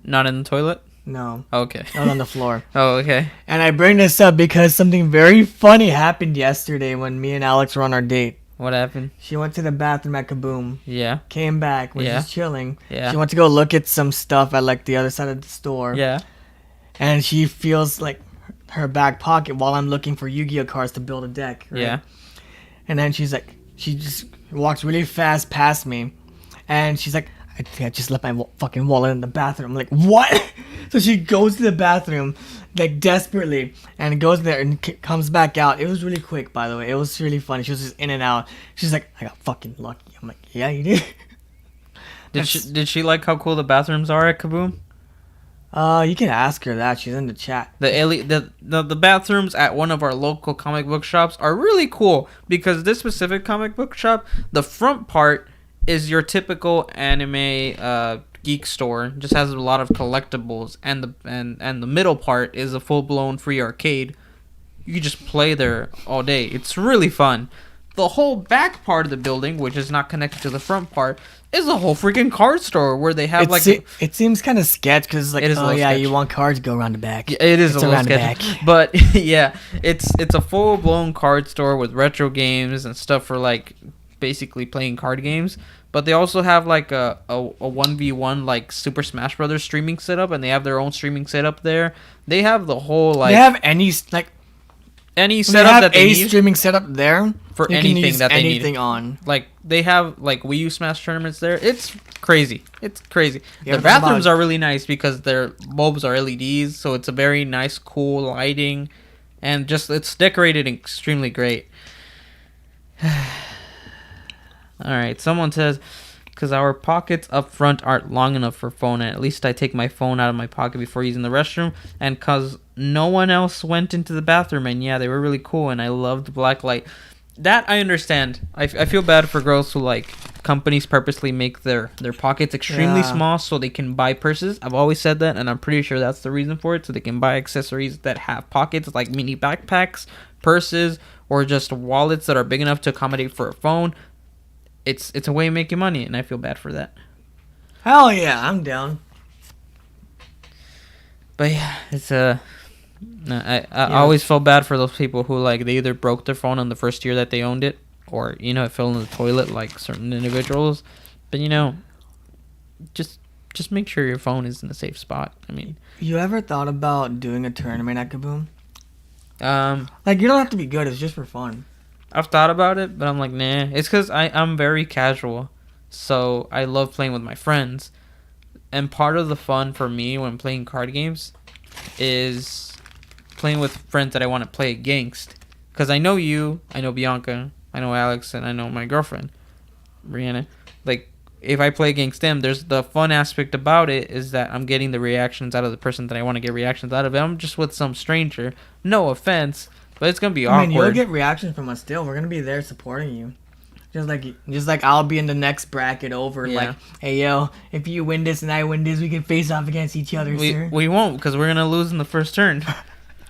Not in the toilet? No, Okay. it was on the floor. Oh, okay. And I bring this up because something very funny happened yesterday when me and Alex were on our date. What happened? She went to the bathroom at Kaboom, Yeah. came back, was Yeah. just chilling. Yeah. She went to go look at some stuff at like the other side of the store. Yeah. And she feels like her back pocket while I'm looking for Yu-Gi-Oh cards to build a deck. Right? Yeah. And then she just walks really fast past me, and she's like, I think I just left my fucking wallet in the bathroom. I'm like, what? So she goes to the bathroom, like desperately, and goes there and comes back out. It was really quick, by the way. It was really funny. She was just in and out. She's like, I got fucking lucky. I'm like, yeah, you did. Did she like how cool the bathrooms are at Kaboom? You can ask her that. She's in the chat. The bathrooms at one of our local comic book shops are really cool because this specific comic book shop, the front part is your typical anime geek store. Just has a lot of collectibles, and the middle part is a full blown free arcade. You can just play there all day. It's really fun. The whole back part of the building, which is not connected to the front part, is a whole freaking card store where they have it seems kind of sketch because like, oh yeah, sketch. You want cards, go around the back. Yeah, it is it's a little back. But yeah, it's a full blown card store with retro games and stuff for like basically playing card games. But they also have like a 1v1 like Super Smash Brothers streaming setup, and they have their own streaming setup there. They have the whole like they have any setup that they need streaming setup there for anything that they need. Anything on. Like they have like Wii U Smash tournaments there. It's crazy. Yeah, the bathrooms are really nice because their bulbs are LEDs, so it's a very nice, cool lighting, and just it's decorated extremely great. All right, someone says, because our pockets up front aren't long enough for phone, and at least I take my phone out of my pocket before using the restroom, and because no one else went into the bathroom, and yeah, they were really cool, and I loved black light. That I understand. I feel bad for girls who, like, companies purposely make their pockets extremely small so they can buy purses. I've always said that, and I'm pretty sure that's the reason for it, so they can buy accessories that have pockets, like mini backpacks, purses, or just wallets that are big enough to accommodate for a phone. It's a way of making money, and I feel bad for that. Hell yeah, I'm down. But yeah, it's I always felt bad for those people who like they either broke their phone on the first year that they owned it, or it fell in the toilet like certain individuals. But just make sure your phone is in a safe spot. I mean, you ever thought about doing a tournament at Kaboom? Like you don't have to be good. It's just for fun. I've thought about it, but I'm like, nah. It's because I'm very casual, so I love playing with my friends. And part of the fun for me when playing card games is playing with friends that I want to play against. Because I know you, I know Bianca, I know Alex, and I know my girlfriend, Brianna. Like, if I play against them, there's the fun aspect about it is that I'm getting the reactions out of the person that I want to get reactions out of. I'm just with some stranger. No offense. But it's gonna be awkward. I mean, you'll get reactions from us still. We're gonna be there supporting you. Just like I'll be in the next bracket over. Yeah. Like, hey yo, if you win this and I win this, we can face off against each other, sir. We won't, because we're gonna lose in the first turn.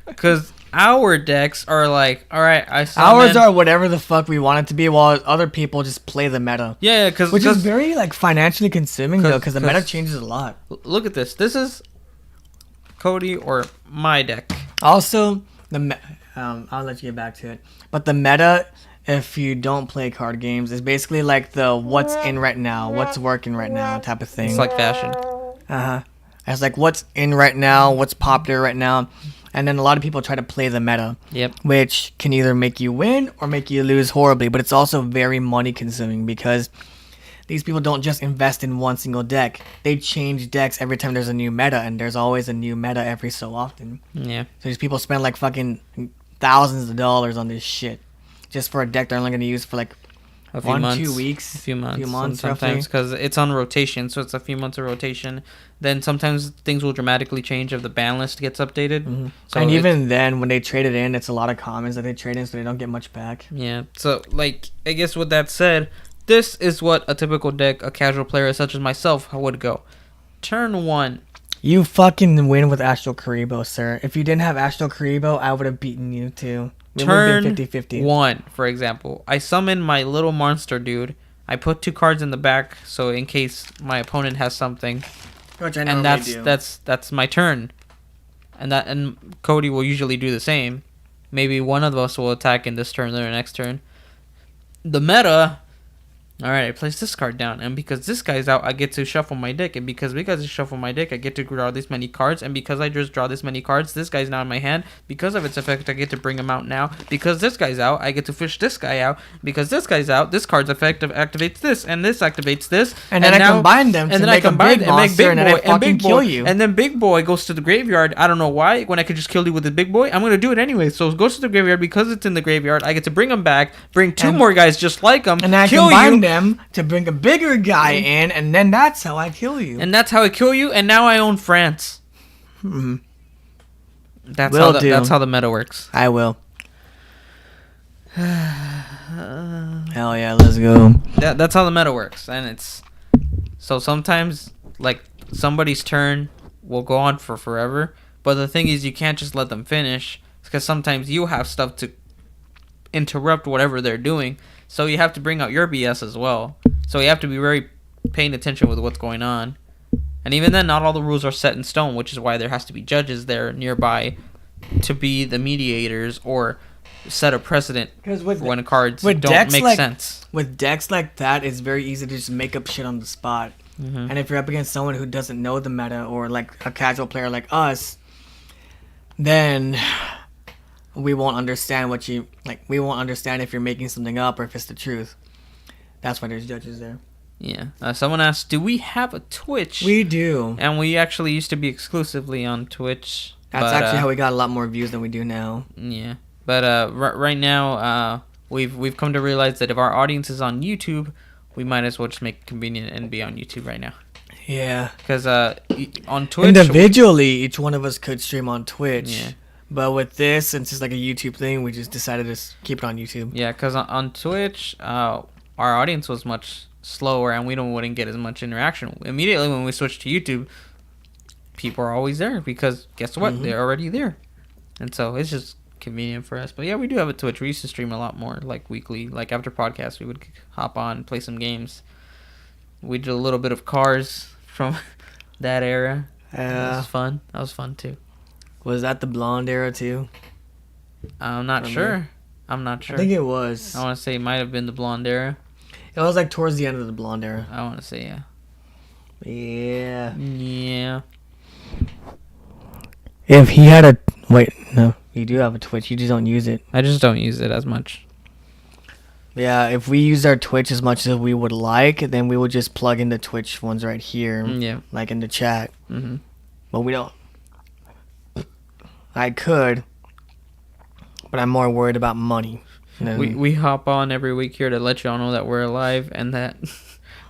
Because our decks are like, all right, ours are whatever the fuck we want it to be, while other people just play the meta. Yeah, which is very like financially consuming though, because the meta changes a lot. Look at this. This is Cody or my deck. Also, I'll let you get back to it. But the meta, if you don't play card games, is basically like the what's in right now, what's working right now type of thing. It's like fashion. It's like what's in right now, what's popular right now. And then a lot of people try to play the meta. Yep. Which can either make you win or make you lose horribly. But it's also very money consuming because these people don't just invest in one single deck. They change decks every time there's a new meta, and there's always a new meta every so often. Yeah. So these people spend like fucking thousands of dollars on this shit just for a deck they're only going to use for like a few months, 2 weeks, a few months sometimes, because it's on rotation, so it's a few months of rotation. Then sometimes things will dramatically change if the ban list gets updated. Mm-hmm. So and even then, when they trade it in, it's a lot of commons that they trade in, so they don't get much back. Yeah. So like, I guess with that said, this is what a typical deck a casual player such as myself would go. Turn 1. You fucking win with Astral Karibo, sir. If you didn't have Astral Karibo, I would have beaten you too. Turn 1, for example. I summon my little monster dude. I put 2 cards in the back, so in case my opponent has something. Which I normally do. That's my turn. And Cody will usually do the same. Maybe one of us will attack in this turn or the next turn. The meta. Alright, I place this card down, and because this guy's out, I get to shuffle my deck, and because I shuffle my deck, I get to draw this many cards, and because I just draw this many cards, this guy's now in my hand. Because of its effect, I get to bring him out now. Because this guy's out, I get to fish this guy out. Because this guy's out, this card's effect activates this, and this activates this. And then I combine them to make a big monster, and then I fucking kill you. And then Big Boy goes to the graveyard. I don't know why, when I could just kill you with the Big Boy. I'm going to do it anyway. So it goes to the graveyard. Because it's in the graveyard, I get to bring him back, bring 2 more guys just like him, and I combine them to bring a bigger guy in, and then that's how I kill you. And that's how I kill you, and now I own France. Mm-hmm. That's Will how do. that's how the meta works. I will. Hell yeah, let's go. That's how the meta works, and it's so sometimes like somebody's turn will go on for forever, but the thing is you can't just let them finish because sometimes you have stuff to interrupt whatever they're doing, so you have to bring out your BS as well. So you have to be very paying attention with what's going on, and even then, not all the rules are set in stone, which is why there has to be judges there nearby to be the mediators or set a precedent for when cards don't make sense. With decks like that, it's very easy to just make up shit on the spot. Mm-hmm. And if you're up against someone who doesn't know the meta or like a casual player like us, then we won't understand what you like. We won't understand if you're making something up or if it's the truth. That's why there's judges there. Yeah. Someone asked, "Do we have a Twitch?" We do, and we actually used to be exclusively on Twitch. That's actually how we got a lot more views than we do now. Yeah, but right now, we've come to realize that if our audience is on YouTube, we might as well just make it convenient and be on YouTube right now. Yeah, because on Twitch, individually, each one of us could stream on Twitch. Yeah. But with this, since it's like a YouTube thing, we just decided to keep it on YouTube. Yeah, because on Twitch, our audience was much slower, and we wouldn't get as much interaction. Immediately when we switched to YouTube, people are always there because guess what? Mm-hmm. They're already there, and so it's just convenient for us. But yeah, we do have a Twitch. We used to stream a lot more, like weekly, like after podcasts, we would hop on, play some games. We did a little bit of Cars from that era. That was fun. That was fun too. Was that the blonde era too? I'm not sure. I'm not sure. I think it was. I want to say it might have been the blonde era. It was like towards the end of the blonde era. I want to say yeah. Yeah. Yeah. If he had a... Wait, no. You do have a Twitch. You just don't use it. I just don't use it as much. Yeah, if we used our Twitch as much as we would like, then we would just plug in the Twitch ones right here. Yeah. Like in the chat. Mm-hmm. But we don't. I could. But I'm more worried about money. We hop on every week here to let y'all know that we're alive and that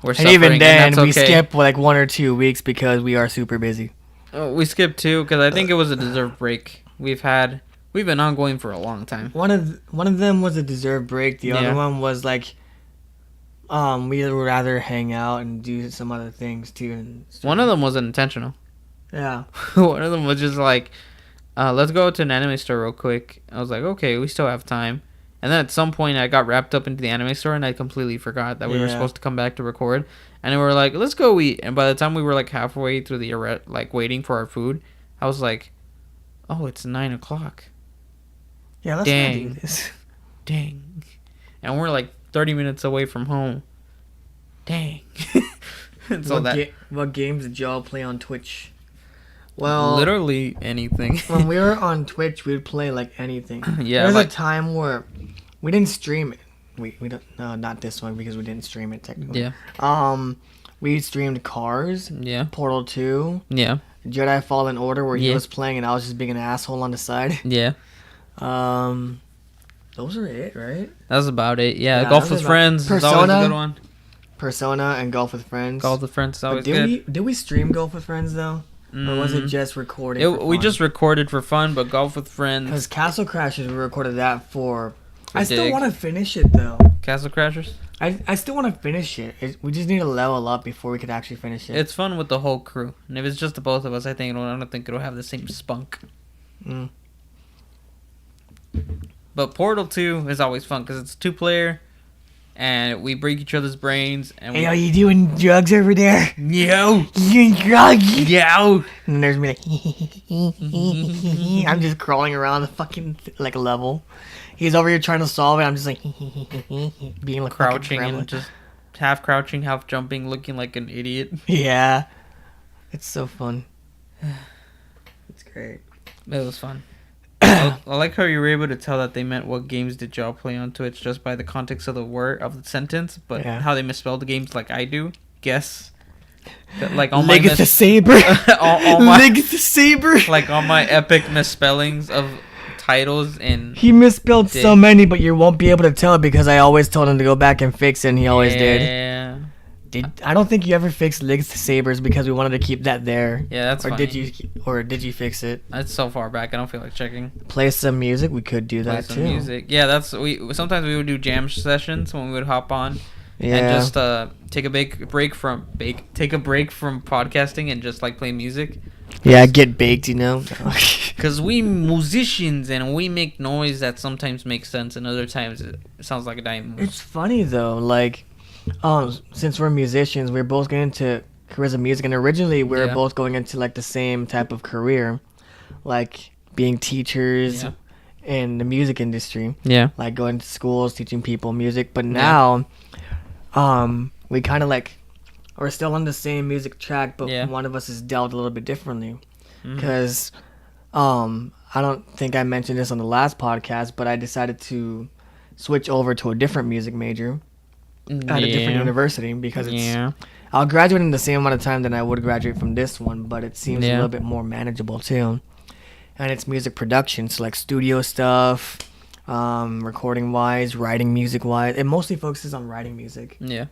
we're and suffering. Even then, and we skip like 1 or 2 weeks because we are super busy. We skipped 2 because I think it was a deserved break. We've been ongoing for a long time. One of them was a deserved break. The other one was like, we would rather hang out and do some other things too. One of them wasn't intentional. Yeah. One of them was just like, let's go to an anime store real quick. I was like, okay, we still have time. And then at some point, I got wrapped up into the anime store, and I completely forgot that we were supposed to come back to record. And we were like, let's go eat. And by the time we were like halfway through the like waiting for our food, I was like, oh, it's 9:00. Yeah, let's not do this. Dang. And we're like 30 minutes away from home. Dang. So what games did y'all play on Twitch? Well, literally anything. When we were on Twitch, we'd play like anything. Yeah. There was a time where we didn't stream it. We don't. No, not this one because we didn't stream it technically. Yeah. We streamed Cars. Yeah. Portal 2. Yeah. Jedi Fallen Order, where he was playing and I was just being an asshole on the side. Yeah. Those are it, right? That was about it. Yeah. Golf with Friends is always a good one. Persona and Golf with Friends. Golf with Friends is always good. Did we stream Golf with Friends though? Or was it just recorded? We just recorded for fun, but Golf with Friends. Because Castle Crashers, we recorded that for I still want to finish it though. Castle Crashers? I still want to finish it. We just need to level up before we could actually finish it. It's fun with the whole crew, and if it's just the both of us, I don't think it'll have the same spunk. Mm. But Portal 2 is always fun because it's 2-player, and we break each other's brains. And hey, are you doing drugs over there? Yo. You doing drugs? Yo. And there's me like, I'm just crawling around the fucking like level. He's over here trying to solve it. I'm just like being like crouching and just half crouching, half jumping, looking like an idiot. Yeah, it's so fun. It's great. It was fun. I like how you were able to tell that they meant what games did y'all play on Twitch just by the context of the word of the sentence, but how they misspelled the games like I do. Guess. Like all my the Saber. The Saber. Like all my epic misspellings of titles and he misspelled so many, but you won't be able to tell because I always told him to go back and fix it, and he always did. I don't think you ever fixed lightsabers because we wanted to keep that there. Yeah, that's or funny. did you fix it? That's so far back. I don't feel like checking. Play some music. We could do that Some too. music. Yeah, sometimes we would do jam sessions when we would hop on Yeah. and just take a break from podcasting and just like play music. Yeah, get baked, you know. Because we musicians and we make noise that sometimes makes sense and other times it sounds like a dying moose. It's funny though, like, since we're musicians, we're both getting into careers of music, and originally we were both going into like the same type of career, like being teachers in the music industry. Yeah. Like going to schools, teaching people music. But now, we kind of like, we're still on the same music track, but one of us is dealt a little bit differently. Because, I don't think I mentioned this on the last podcast, but I decided to switch over to a different music major at a different university because I'll graduate in the same amount of time than I would graduate from this one, but it seems a little bit more manageable too. And it's music production, so like studio stuff, recording wise, writing music wise. It mostly focuses on writing music. Yeah.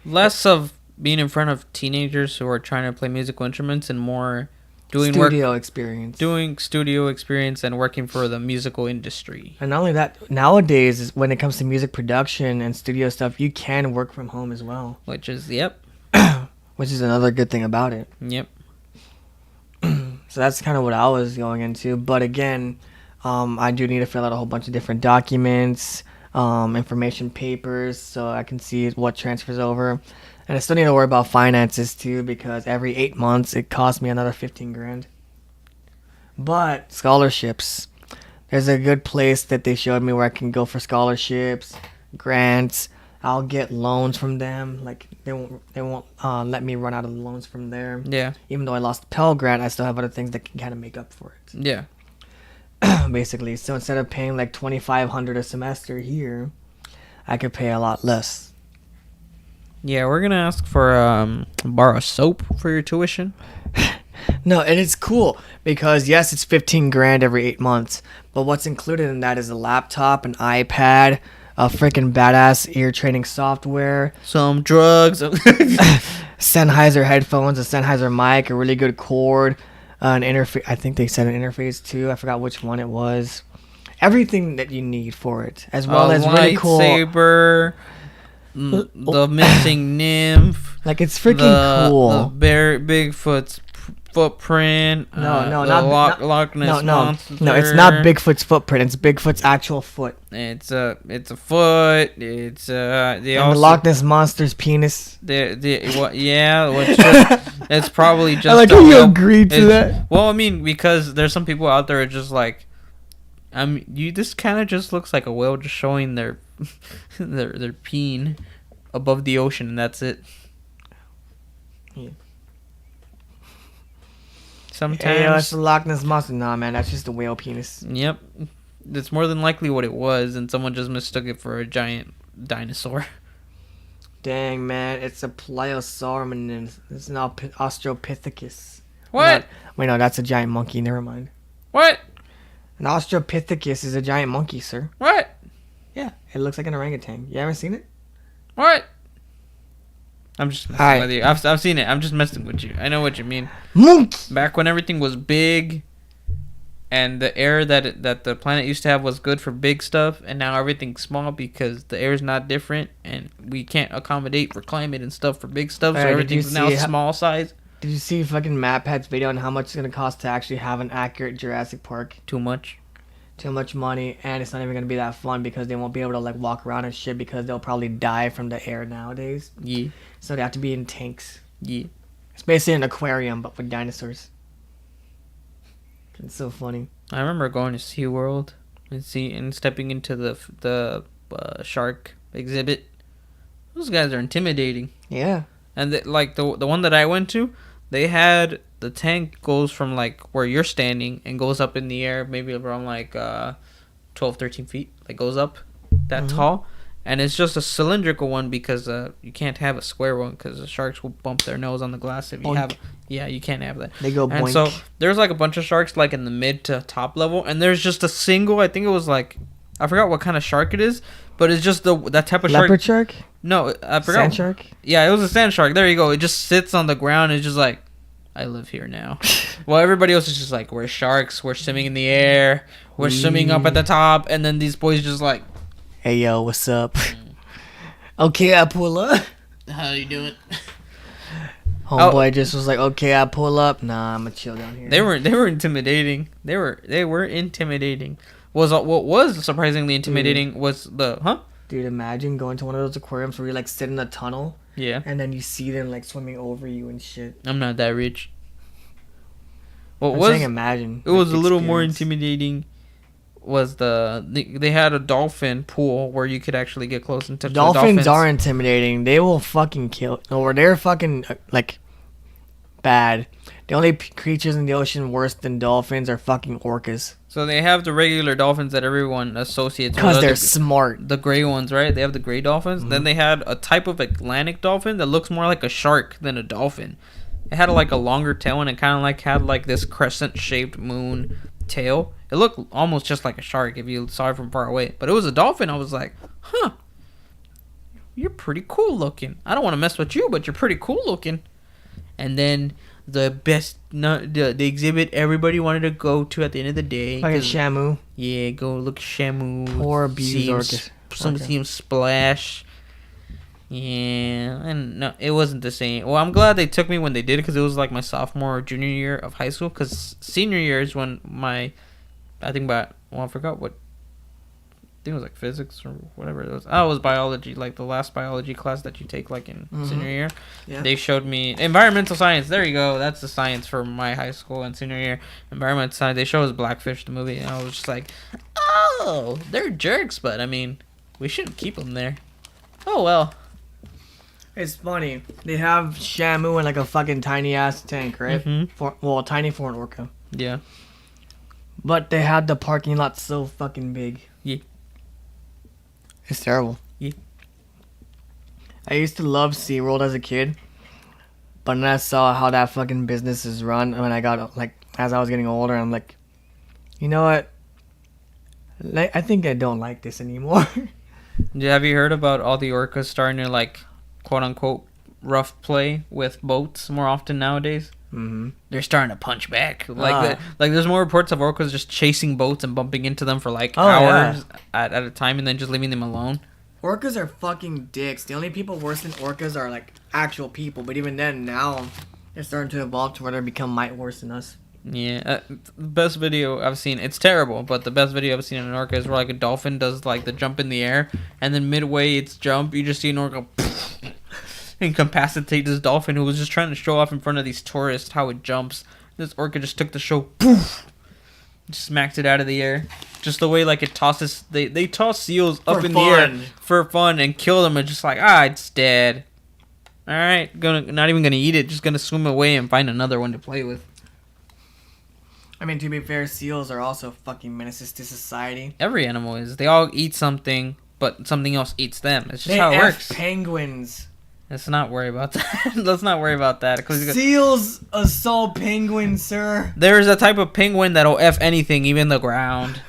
Less of being in front of teenagers who are trying to play musical instruments and more doing studio experience. Doing studio experience and working for the musical industry. And not only that, nowadays, when it comes to music production and studio stuff, you can work from home as well. Which is, which is another good thing about it. Yep. So that's kind of what I was going into. But again, I do need to fill out a whole bunch of different documents, information papers, so I can see what transfers over. And I still need to worry about finances too, because every 8 months it costs me another $15,000. But scholarships, there's a good place that they showed me where I can go for scholarships, grants. I'll get loans from them. Like they won't let me run out of loans from there. Yeah. Even though I lost the Pell Grant, I still have other things that can kind of make up for it. Yeah. Basically, so instead of paying like $2,500 a semester here, I could pay a lot less. Yeah, we're gonna ask for a bar of soap for your tuition. No, and it's cool because yes, it's $15,000 every 8 months, but what's included in that is a laptop, an iPad, a freaking badass ear training software, some drugs, Sennheiser headphones, a Sennheiser mic, a really good cord, an interface. I think they said an interface too. I forgot which one it was. Everything that you need for it, as well as really cool lightsaber. The missing nymph. Like it's freaking cool. The Bigfoot's footprint. No, Loch Ness Monster. No, it's not Bigfoot's footprint. It's Bigfoot's actual foot. It's a foot. It's the Loch Ness Monster's penis. It's probably just. I like how you agreed to that. Well, I mean, because there's some people out there just like, this kind of just looks like a whale just showing their their peen above the ocean, and that's it. Yeah. Sometimes. Hey, it's the Loch Ness Monster. Nah, man, that's just a whale penis. Yep. That's more than likely what it was, and someone just mistook it for a giant dinosaur. Dang, man, it's a Plesiosaurus. It's an Australopithecus. What? Wait, no, that's a giant monkey. Never mind. What? An Australopithecus is a giant monkey, sir. What? Yeah, it looks like an orangutan. You haven't seen it? What? I'm just messing with you. I've seen it. I'm just messing with you. I know what you mean. Monkey! Back when everything was big, and the air that the planet used to have was good for big stuff, and now everything's small because the air is not different, and we can't accommodate for climate and stuff for big stuff, so everything's now small size. Did you see fucking MatPat's video on how much it's going to cost to actually have an accurate Jurassic Park? Too much money, and it's not even going to be that fun because they won't be able to like walk around and shit because they'll probably die from the air nowadays. Yeah. So they have to be in tanks. Yeah. It's basically an aquarium, but with dinosaurs. It's so funny. I remember going to SeaWorld and stepping into the shark exhibit. Those guys are intimidating. Yeah. And the one that I went to, they had the tank goes from like where you're standing and goes up in the air, maybe around like 12, 13 feet. Like goes up that tall. And it's just a cylindrical one because you can't have a square one because the sharks will bump their nose on the glass if you have. Yeah, you can't have that. They go boink. And so there's like a bunch of sharks like in the mid to top level, and there's just a single. I think it was like I forgot what kind of shark it is, but it's just that type of leopard shark. No, I forgot. Sand shark? Yeah, it was a sand shark. There you go. It just sits on the ground and it's just like, I live here now. Well, everybody else is just like, we're sharks. We're swimming in the air. We're swimming up at the top. And then these boys just like, Hey, yo, what's up? Okay, I pull up. how you doing? Homeboy just was like, okay, I pull up. Nah, I'm gonna chill down here. They were intimidating. They were intimidating. What was surprisingly intimidating was the Dude, imagine going to one of those aquariums where you like sit in a tunnel. Yeah. And then you see them like swimming over you and shit. I'm not that rich. Imagine. It was a little more intimidating. Was they had a dolphin pool where you could actually get close and touch dolphins. The dolphins. Are intimidating. They will fucking kill. Or they're fucking like bad. The only creatures in the ocean worse than dolphins are fucking orcas. So they have the regular dolphins that everyone associates because they're smart. The gray ones, right? They have the gray dolphins. Mm-hmm. Then they had a type of Atlantic dolphin that looks more like a shark than a dolphin. It had like a longer tail and it kind of like had like this crescent-shaped moon tail. It looked almost just like a shark if you saw it from far away. But it was a dolphin. I was like, huh, you're pretty cool looking. I don't want to mess with you, but you're pretty cool looking. And then the exhibit everybody wanted to go to at the end of the day. Like a Shamu. Yeah, go look at Shamu. Poor abused orcas. See him splash. Yeah, and no, it wasn't the same. Well, I'm glad they took me when they did because it was like my sophomore or junior year of high school. Because senior year is when I forgot what. I think it was like physics or whatever it was. Oh, it was biology, like the last biology class that you take like in senior year. Yeah. They showed me environmental science. There you go. That's the science for my high school and senior year. Environmental science. They showed us Blackfish, the movie, and I was just like, oh, they're jerks, but I mean, we shouldn't keep them there. Oh, well. It's funny. They have Shamu in like a fucking tiny ass tank, right? Mm-hmm. Tiny for an orca. Yeah. But they had the parking lot so fucking big. Yeah. It's terrible. Yeah. I used to love SeaWorld as a kid. But then I saw how that fucking business is run when I got, like, as I was getting older, I'm like, you know what? I think I don't like this anymore. Yeah, have you heard about all the orcas starting to, like, quote-unquote, rough play with boats more often nowadays? Mm-hmm. They're starting to punch back. Like there's more reports of orcas just chasing boats and bumping into them for like hours at a time and then just leaving them alone. Orcas are fucking dicks. The only people worse than orcas are like actual people. But even then, now they're starting to evolve to where they become worse than us. Yeah, the best video I've seen. It's terrible, but the best video I've seen in an orca is where like a dolphin does like the jump in the air, and then midway its jump, you just see an orca incapacitate this dolphin who was just trying to show off in front of these tourists how it jumps. This orca just took the show, poof, just smacked it out of the air. Just the way like it tosses, they toss seals up in the air for fun and kill them and just like it's dead. All right, not even gonna eat it, just gonna swim away and find another one to play with. I mean, to be fair, seals are also fucking menaces to society. Every animal is. They all eat something, but something else eats them. It's just how it works. Penguins. Let's not worry about that. Let's not worry about that. Seals assault penguins, sir. There's a type of penguin that'll F anything, even the ground.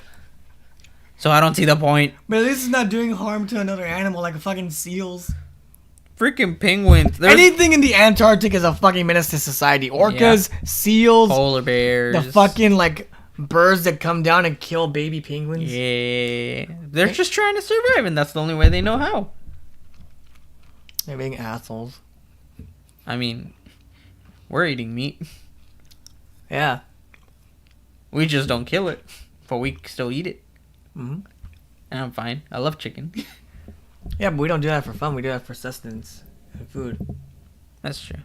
So I don't see the point. But at least it's not doing harm to another animal like fucking seals. Freaking penguins. Anything in the Antarctic is a fucking menace to society. Orcas, seals, polar bears, the fucking like birds that come down and kill baby penguins. Yeah, they're just trying to survive, and that's the only way they know how. They're being assholes. I mean, we're eating meat. Yeah. We just don't kill it, but we still eat it. Mm-hmm. And I'm fine. I love chicken. Yeah, but we don't do that for fun. We do that for sustenance and food. That's true.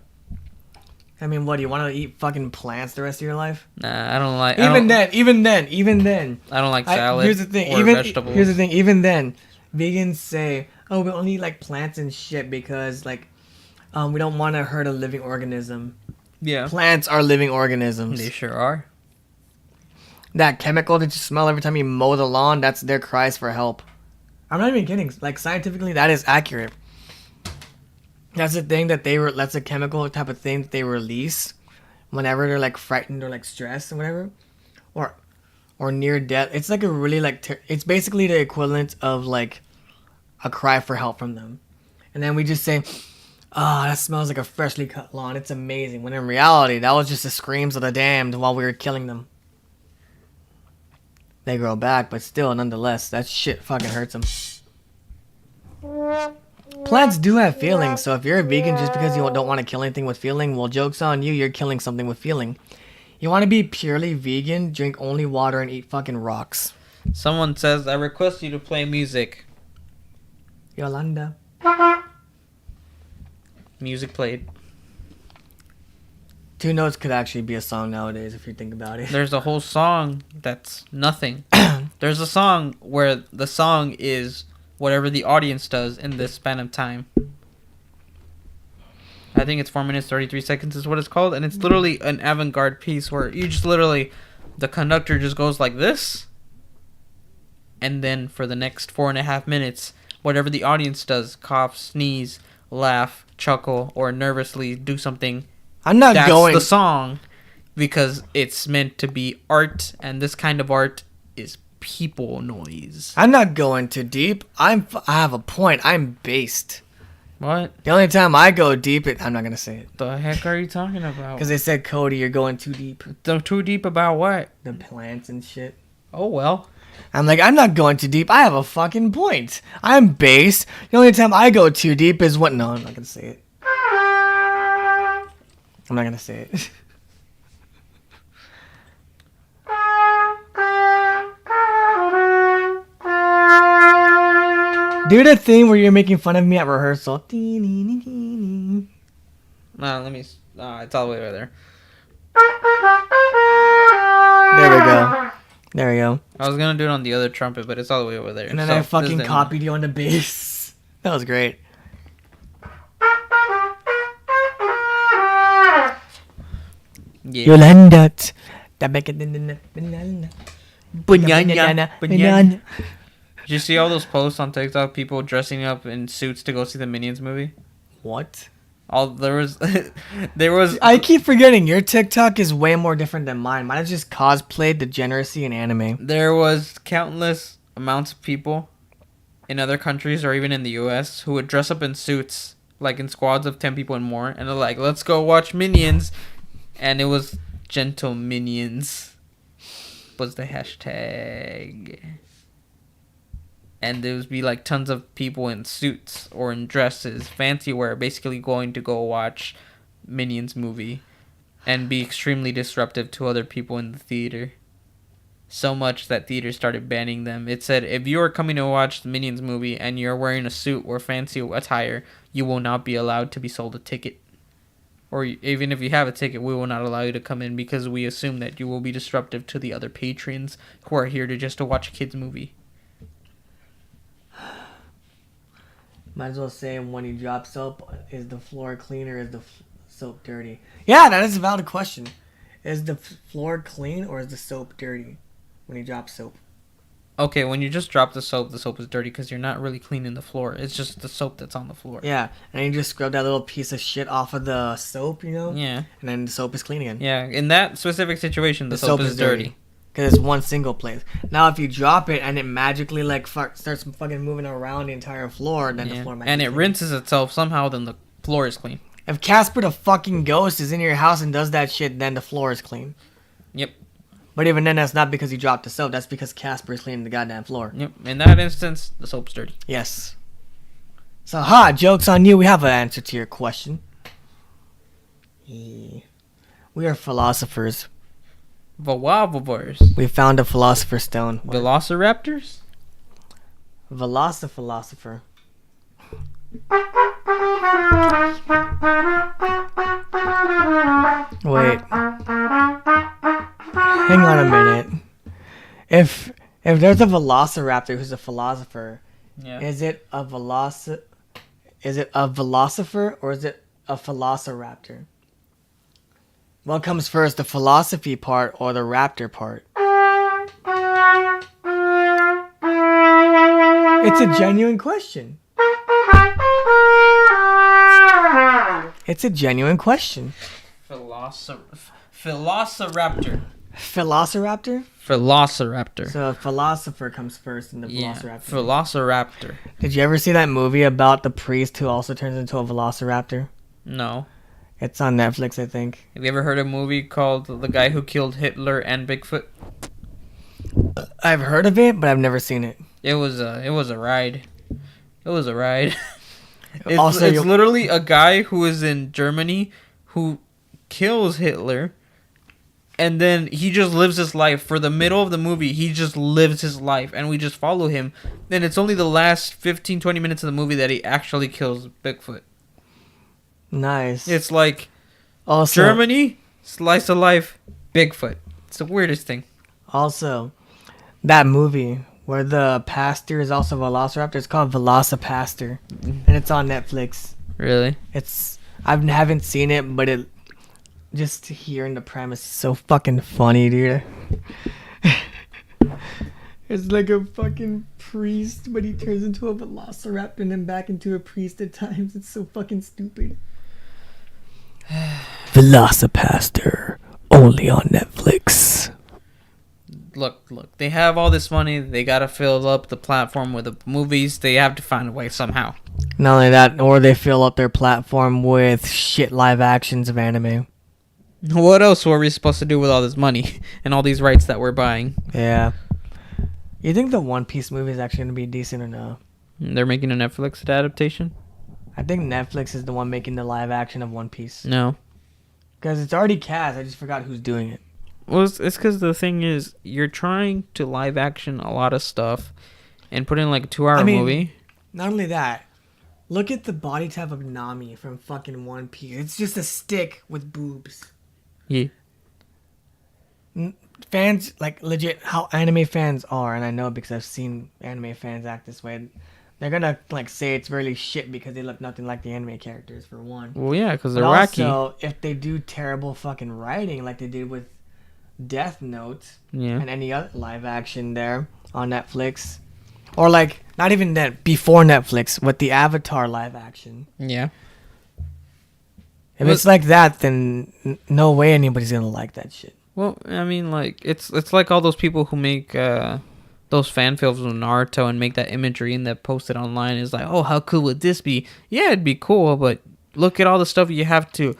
I mean, what, do you want to eat fucking plants the rest of your life? Nah, I don't like... Even then. I don't like salad here's the thing, or vegetables. Here's the thing. Even then, vegans say, oh, we only eat, like, plants and shit because, like, we don't want to hurt a living organism. Yeah. Plants are living organisms. They sure are. That chemical that you smell every time you mow the lawn, that's their cries for help. I'm not even kidding. Like, scientifically, that is accurate. That's the thing that that's a chemical type of thing that they release whenever they're, like, frightened or, like, stressed or whatever. Or near death. It's, like, a really, like, it's basically the equivalent of, like, a cry for help from them. And then we just say, "Ah, that smells like a freshly cut lawn. It's amazing." When in reality, that was just the screams of the damned while we were killing them. They grow back, but still, nonetheless, that shit fucking hurts them. Plants do have feelings, so if you're a vegan just because you don't want to kill anything with feeling, well, joke's on you, you're killing something with feeling. You want to be purely vegan, drink only water, and eat fucking rocks. Someone says, I request you to play music. Yolanda. Music played. 2 notes could actually be a song nowadays if you think about it. There's a whole song that's nothing. There's a song where the song is whatever the audience does in this span of time. I think it's 4 minutes 33 seconds is what it's called, and it's literally an avant-garde piece where you just literally, the conductor just goes like this, and then for the next 4.5 minutes, whatever the audience does, cough, sneeze, laugh, chuckle, or nervously do something, that's the song, because it's meant to be art, and this kind of art is people noise. I'm not going too deep. I have a point. I'm based. What? The only time I go deep, I'm not going to say it. The heck are you talking about? Because they said, Cody, you're going too deep. Too deep about what? The plants and shit. Oh, well. I'm like, I'm not going too deep. I have a fucking point. I'm based. The only time I go too deep is what? No, I'm not going to say it. I'm not going to say it. Do the thing where you're making fun of me at rehearsal. No, let me... it's all the way over there. There we go. There we go. I was going to do it on the other trumpet, but it's all the way over there. And then I fucking copied you on the bass. That was great. Yeah. Yolanda. Banana. Did you see all those posts on TikTok? People dressing up in suits to go see the Minions movie. What? There was. I keep forgetting your TikTok is way more different than mine. Mine is just cosplay, degeneracy, and anime. There was countless amounts of people in other countries or even in the U.S. who would dress up in suits, like in squads of 10 people and more, and they're like, "Let's go watch Minions," and it was gentle Minions. Was the hashtag. And there would be like tons of people in suits or in dresses, fancy wear, basically going to go watch Minions movie and be extremely disruptive to other people in the theater. So much that theaters started banning them. It said, if you are coming to watch the Minions movie and you're wearing a suit or fancy attire, you will not be allowed to be sold a ticket. Or even if you have a ticket, we will not allow you to come in because we assume that you will be disruptive to the other patrons who are here to watch a kid's movie. Might as well say when you drop soap, is the floor clean or is the soap dirty? Yeah, that is a valid question. Is the floor clean or is the soap dirty when you drop soap? Okay, when you just drop the soap is dirty because you're not really cleaning the floor. It's just the soap that's on the floor. Yeah, and you just scrub that little piece of shit off of the soap, you know? Yeah. And then the soap is clean again. Yeah, in that specific situation, the soap is dirty. Because it's one single place. Now, if you drop it and it magically starts fucking moving around the entire floor, then the floor might and be it clean. rinses itself somehow, then the floor is clean. If Casper the fucking ghost is in your house and does that shit, then the floor is clean. Yep. But even then, that's not because you dropped the soap. That's because Casper is cleaning the goddamn floor. Yep. In that instance, the soap's dirty. Yes. So, joke's on you. We have an answer to your question. Yeah. We are philosophers. Velociraptors. We found a philosopher's stone. Velociraptors? Philosopher. Wait. Hang on a minute. If there's a velociraptor who's a philosopher, is it a velociraptor or is it a velociraptor? What comes first, the philosophy part or the raptor part? It's a genuine question. It's a genuine question. Velociraptor. Velociraptor? Velociraptor. So a philosopher comes first in the Yeah, Velociraptor. Velociraptor. Did you ever see that movie about the priest who also turns into a Velociraptor? No. It's on Netflix, I think. Have you ever heard of a movie called The Guy Who Killed Hitler and Bigfoot? I've heard of it, but I've never seen it. It was a ride. It was a ride. Also, it's literally a guy who is in Germany who kills Hitler, and then he just lives his life. For the middle of the movie, he just lives his life, and we just follow him. Then it's only the last 15, 20 minutes of the movie that he actually kills Bigfoot. Nice. It's like Also, Germany, slice of life, Bigfoot. It's the weirdest thing. Also, that movie where the pastor is also a Velociraptor, it's called Velocipastor, and it's on Netflix. Really? I haven't seen it, but it just hearing the premise is so fucking funny, dude. It's like a fucking priest, but he turns into a Velociraptor and then back into a priest at times. It's so fucking stupid. Velocipastor, only on Netflix. Look. They have all this money. They gotta fill up the platform with the movies. They have to find a way somehow. Not only that, or they fill up their platform with shit live actions of anime. What else were we supposed to do with all this money and all these rights that we're buying? Yeah. You think the One Piece movie is actually going to be decent or no? They're making a Netflix adaptation? I think Netflix is the one making the live action of One Piece. No. Because it's already cast. I just forgot who's doing it. Well, it's because the thing is, you're trying to live action a lot of stuff and put in like a 2-hour movie. Not only that, look at the body type of Nami from fucking One Piece. It's just a stick with boobs. Yeah. Fans, like, legit, how anime fans are, and I know because I've seen anime fans act this way, they're gonna, like, say it's really shit because they look nothing like the anime characters, for one. Well, yeah, because they're but wacky. Also, if they do terrible fucking writing like they did with Death Note and any other live action there on Netflix, or, like, not even that, before Netflix, with the Avatar live action. Yeah. If it's like that, then no way anybody's gonna like that shit. Well, I mean, like, it's like all those people who make those fan films of Naruto and make that imagery and that post it online is like, oh, how cool would this be? Yeah, it'd be cool, but look at all the stuff you have to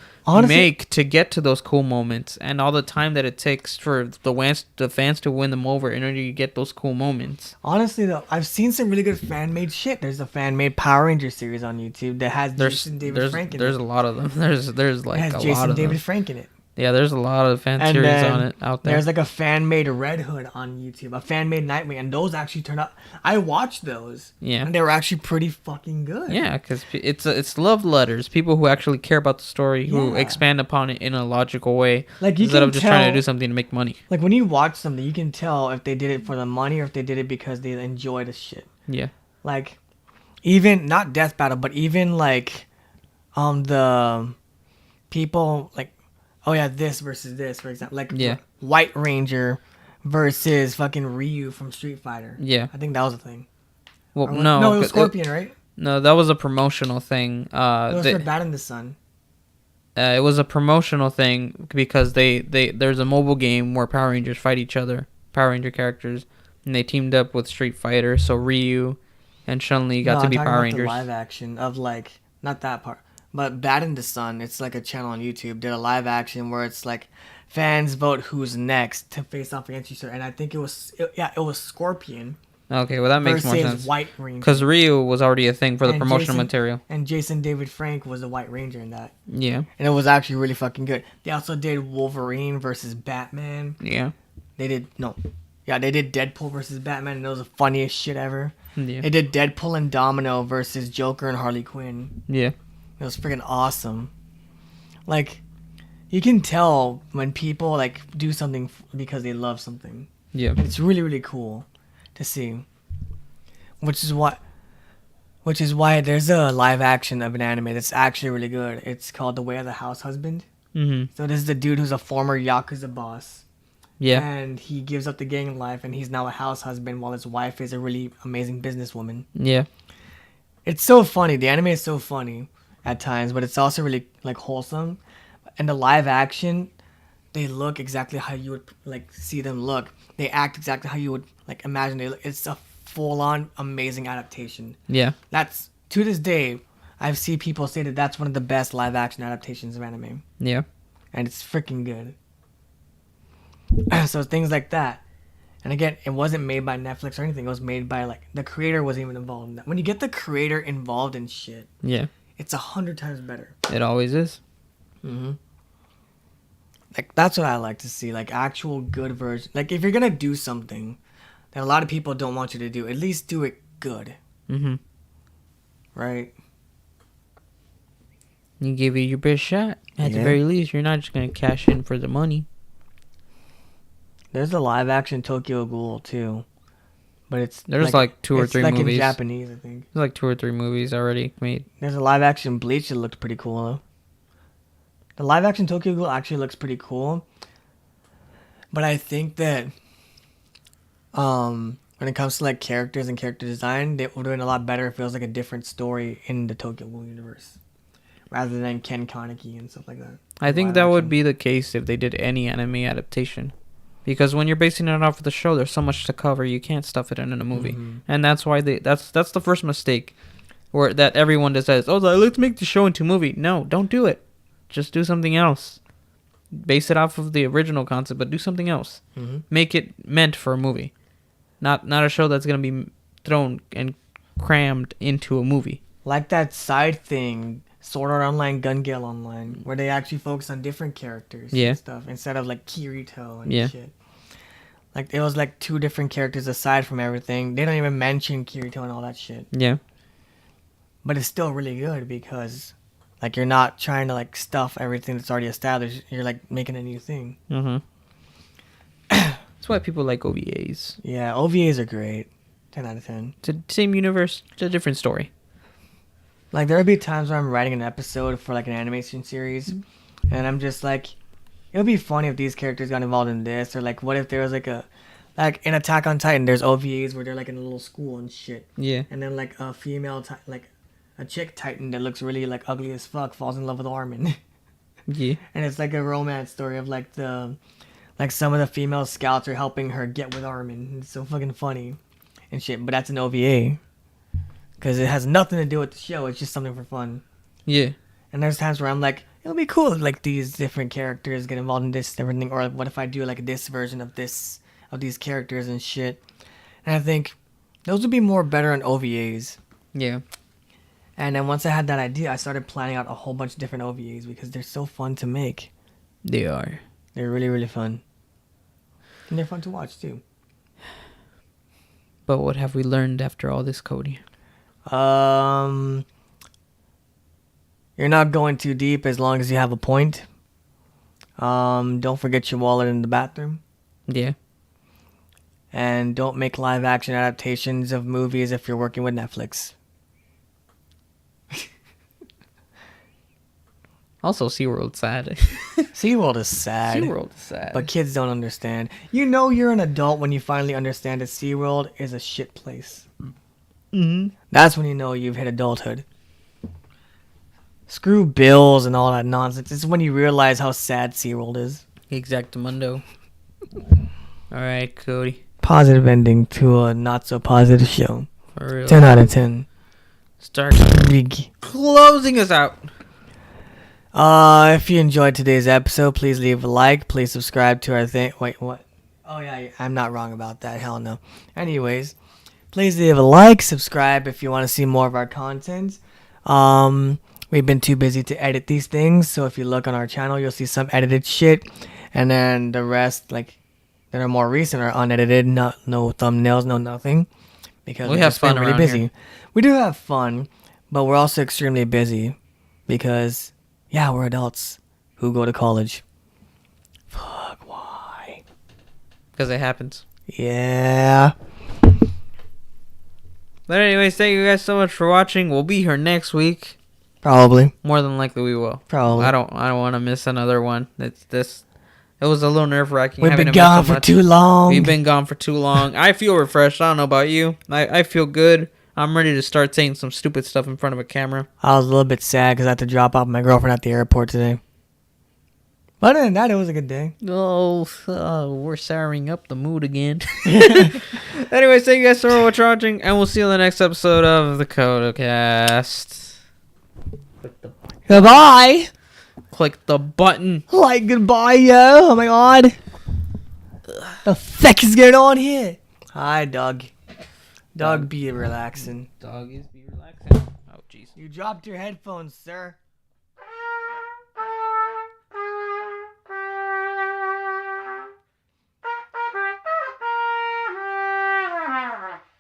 make to get to those cool moments and all the time that it takes for the fans to win them over in order to get those cool moments. Honestly, though, I've seen some really good fan-made shit. There's a fan-made Power Ranger series on YouTube that has Jason David Frank in it. There's a lot of them. There's like it has a Jason lot of David them. Frank in it. Yeah, there's a lot of fan series on it out there. There's like a fan-made Red Hood on YouTube, a fan-made Nightwing, and those actually turned out. I watched those. Yeah, and they were actually pretty fucking good. Yeah, because it's love letters, people who actually care about the story, who expand upon it in a logical way, like instead of just trying to do something to make money. Like when you watch something, you can tell if they did it for the money or if they did it because they enjoy the shit. Yeah, like even not Death Battle, but even like the people like. Oh yeah, this versus this, for example. Like White Ranger versus fucking Ryu from Street Fighter. Yeah. I think that was a thing. Well, no, it was Scorpion, right? No, that was a promotional thing. It was for Bad in the Sun. It was a promotional thing because there's a mobile game where Power Rangers fight each other, Power Ranger characters, and they teamed up with Street Fighter, so Ryu and Chun-Li got to be Power Rangers. The live action of like, not that part. But Bad in the Sun, it's like a channel on YouTube, did a live action where it's like fans vote who's next to face off against each other. And I think it was Scorpion. Okay, well that makes more sense. White Ranger. Because Ryu was already a thing for the promotional material. And Jason David Frank was the White Ranger in that. Yeah. And it was actually really fucking good. They also did Wolverine versus Batman. Yeah. They did Deadpool versus Batman, and it was the funniest shit ever. Yeah. They did Deadpool and Domino versus Joker and Harley Quinn. Yeah. It was freaking awesome. Like, you can tell when people, like, do something because they love something. Yeah. It's really, really cool to see. Which is why there's a live action of an anime that's actually really good. It's called The Way of the House Husband. Mm-hmm. So this is the dude who's a former Yakuza boss. Yeah. And he gives up the gang life, and he's now a house husband while his wife is a really amazing businesswoman. Yeah. It's so funny. The anime is so funny at times, but it's also really like wholesome. And the live action, they look exactly how you would like see them look. They act exactly how you would like imagine they look. It's a full-on amazing adaptation. Yeah. That's to this day, I've seen people say that that's one of the best live-action adaptations of anime, Yeah. and it's freaking good. So things like that. And again, it wasn't made by Netflix or anything. It was made by like the creator wasn't even involved in that. When you get the creator involved in shit, Yeah. it's 100 times better. It always is. Mm-hmm. Like that's what I like to see, like actual good version. Like if you're gonna do something that a lot of people don't want you to do, at least do it good, Mm-hmm. right? You give it your best shot. At the Yeah. very least, you're not just gonna cash in for the money. There's a live action Tokyo Ghoul too, but it's There's like two or it's three like movies. in Japanese, I think. There's like 2 or 3 movies already made. There's a live action Bleach that looked pretty cool though. The live action Tokyo Ghoul actually looks pretty cool, but I think that when it comes to like characters and character design, they were doing a lot better if it was like a different story in the Tokyo Ghoul universe, rather than Ken Kaneki and stuff like that. I think Live that would action. be the case if they did any anime adaptation. Because when you're basing it off of the show, there's so much to cover, you can't stuff it in a movie. Mhm. And that's why that's the first mistake where that everyone just says, "Oh, let's make the show into a movie." No, don't do it. Just do something else. Base it off of the original concept, but do something else. Mhm. Make it meant for a movie. Not a show that's going to be thrown and crammed into a movie. Like that side thing, Sword Art Online, Gun Gale Online, where they actually focus on different characters Yeah. and stuff instead of like Kirito and Yeah. shit. Like it was like 2 different characters aside from everything. They don't even mention Kirito and all that shit. Yeah. But it's still really good because like you're not trying to like stuff everything that's already established. You're like making a new thing. Mm-hmm. That's why people like OVAs. Yeah, OVAs are great. 10 out of 10. It's the same universe, it's a different story. Like there'll be times where I'm writing an episode for like an animation series, and I'm just like, it would be funny if these characters got involved in this, or like what if there was like in Attack on Titan, there's OVAs where they're like in a little school and shit, Yeah. and then like a female like a chick Titan that looks really like ugly as fuck falls in love with Armin, Yeah. and it's like a romance story of like some of the female scouts are helping her get with Armin. It's so fucking funny and shit, but that's an OVA. Because it has nothing to do with the show. It's just something for fun. Yeah. And there's times where I'm like, it'll be cool if like these different characters get involved in this different thing. Or what if I do like this version of these characters and shit. And I think those would be more better on OVAs. Yeah. And then once I had that idea, I started planning out a whole bunch of different OVAs because they're so fun to make. They are. They're really, really fun. And they're fun to watch too. But what have we learned after all this, Cody? You're not going too deep as long as you have a point. Don't forget your wallet in the bathroom. Yeah. And don't make live action adaptations of movies if you're working with Netflix. Also, SeaWorld's sad. SeaWorld is sad. SeaWorld is sad. But kids don't understand. You know you're an adult when you finally understand that SeaWorld is a shit place. Mm-hmm. That's when you know you've hit adulthood. Screw bills and all that nonsense. It's when you realize how sad SeaWorld is. Exactamundo. All right, Cody. Positive ending to a not so positive show. For real. 10 out of 10. Start closing us out. If you enjoyed today's episode, please leave a like. Please subscribe to our thing. Wait, what? Oh, yeah, I'm not wrong about that. Hell no. Anyways, please leave a like, subscribe if you want to see more of our content. We've been too busy to edit these things, so if you look on our channel, you'll see some edited shit. And then the rest, like, that are more recent are unedited, no thumbnails, no nothing. Because We have just been fun around here. We do have fun, but we're also extremely busy because, yeah, we're adults who go to college. Fuck, why? Because it happens. Yeah. But anyways, thank you guys so much for watching. We'll be here next week. Probably. More than likely we will. Probably. I don't want to miss another one. It was a little nerve-wracking. We've having been to miss so gone for much. too long. We've been gone for too long. I feel refreshed. I don't know about you. I feel good. I'm ready to start saying some stupid stuff in front of a camera. I was a little bit sad because I had to drop off my girlfriend at the airport today. But other than that, it was a good day. Oh, we're souring up the mood again. Anyways, thank you guys so much for watching, and we'll see you in the next episode of the CodeO-cast. Goodbye. Click the button. Like goodbye, yo. Oh my god. The fuck is going on here? Hi, dog. Dog, be relaxing. Dog is be relaxing. Oh, jeez. You dropped your headphones, sir.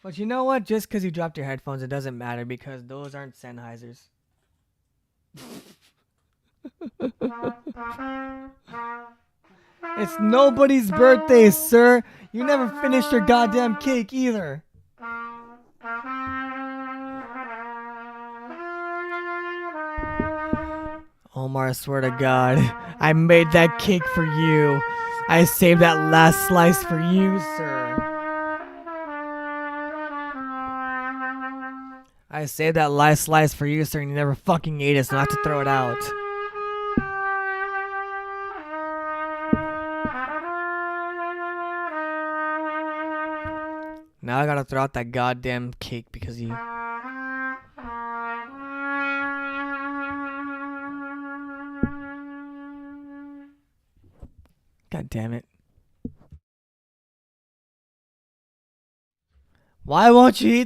But you know what? Just because you dropped your headphones, it doesn't matter because those aren't Sennheisers. It's nobody's birthday, sir. You never finished your goddamn cake either. Omar, I swear to God, I made that cake for you. I saved that last slice for you, sir. I saved that last slice for you, sir, and you never fucking ate it, so I have to throw it out. Now I gotta throw out that goddamn cake because of you. God damn it. Why won't you eat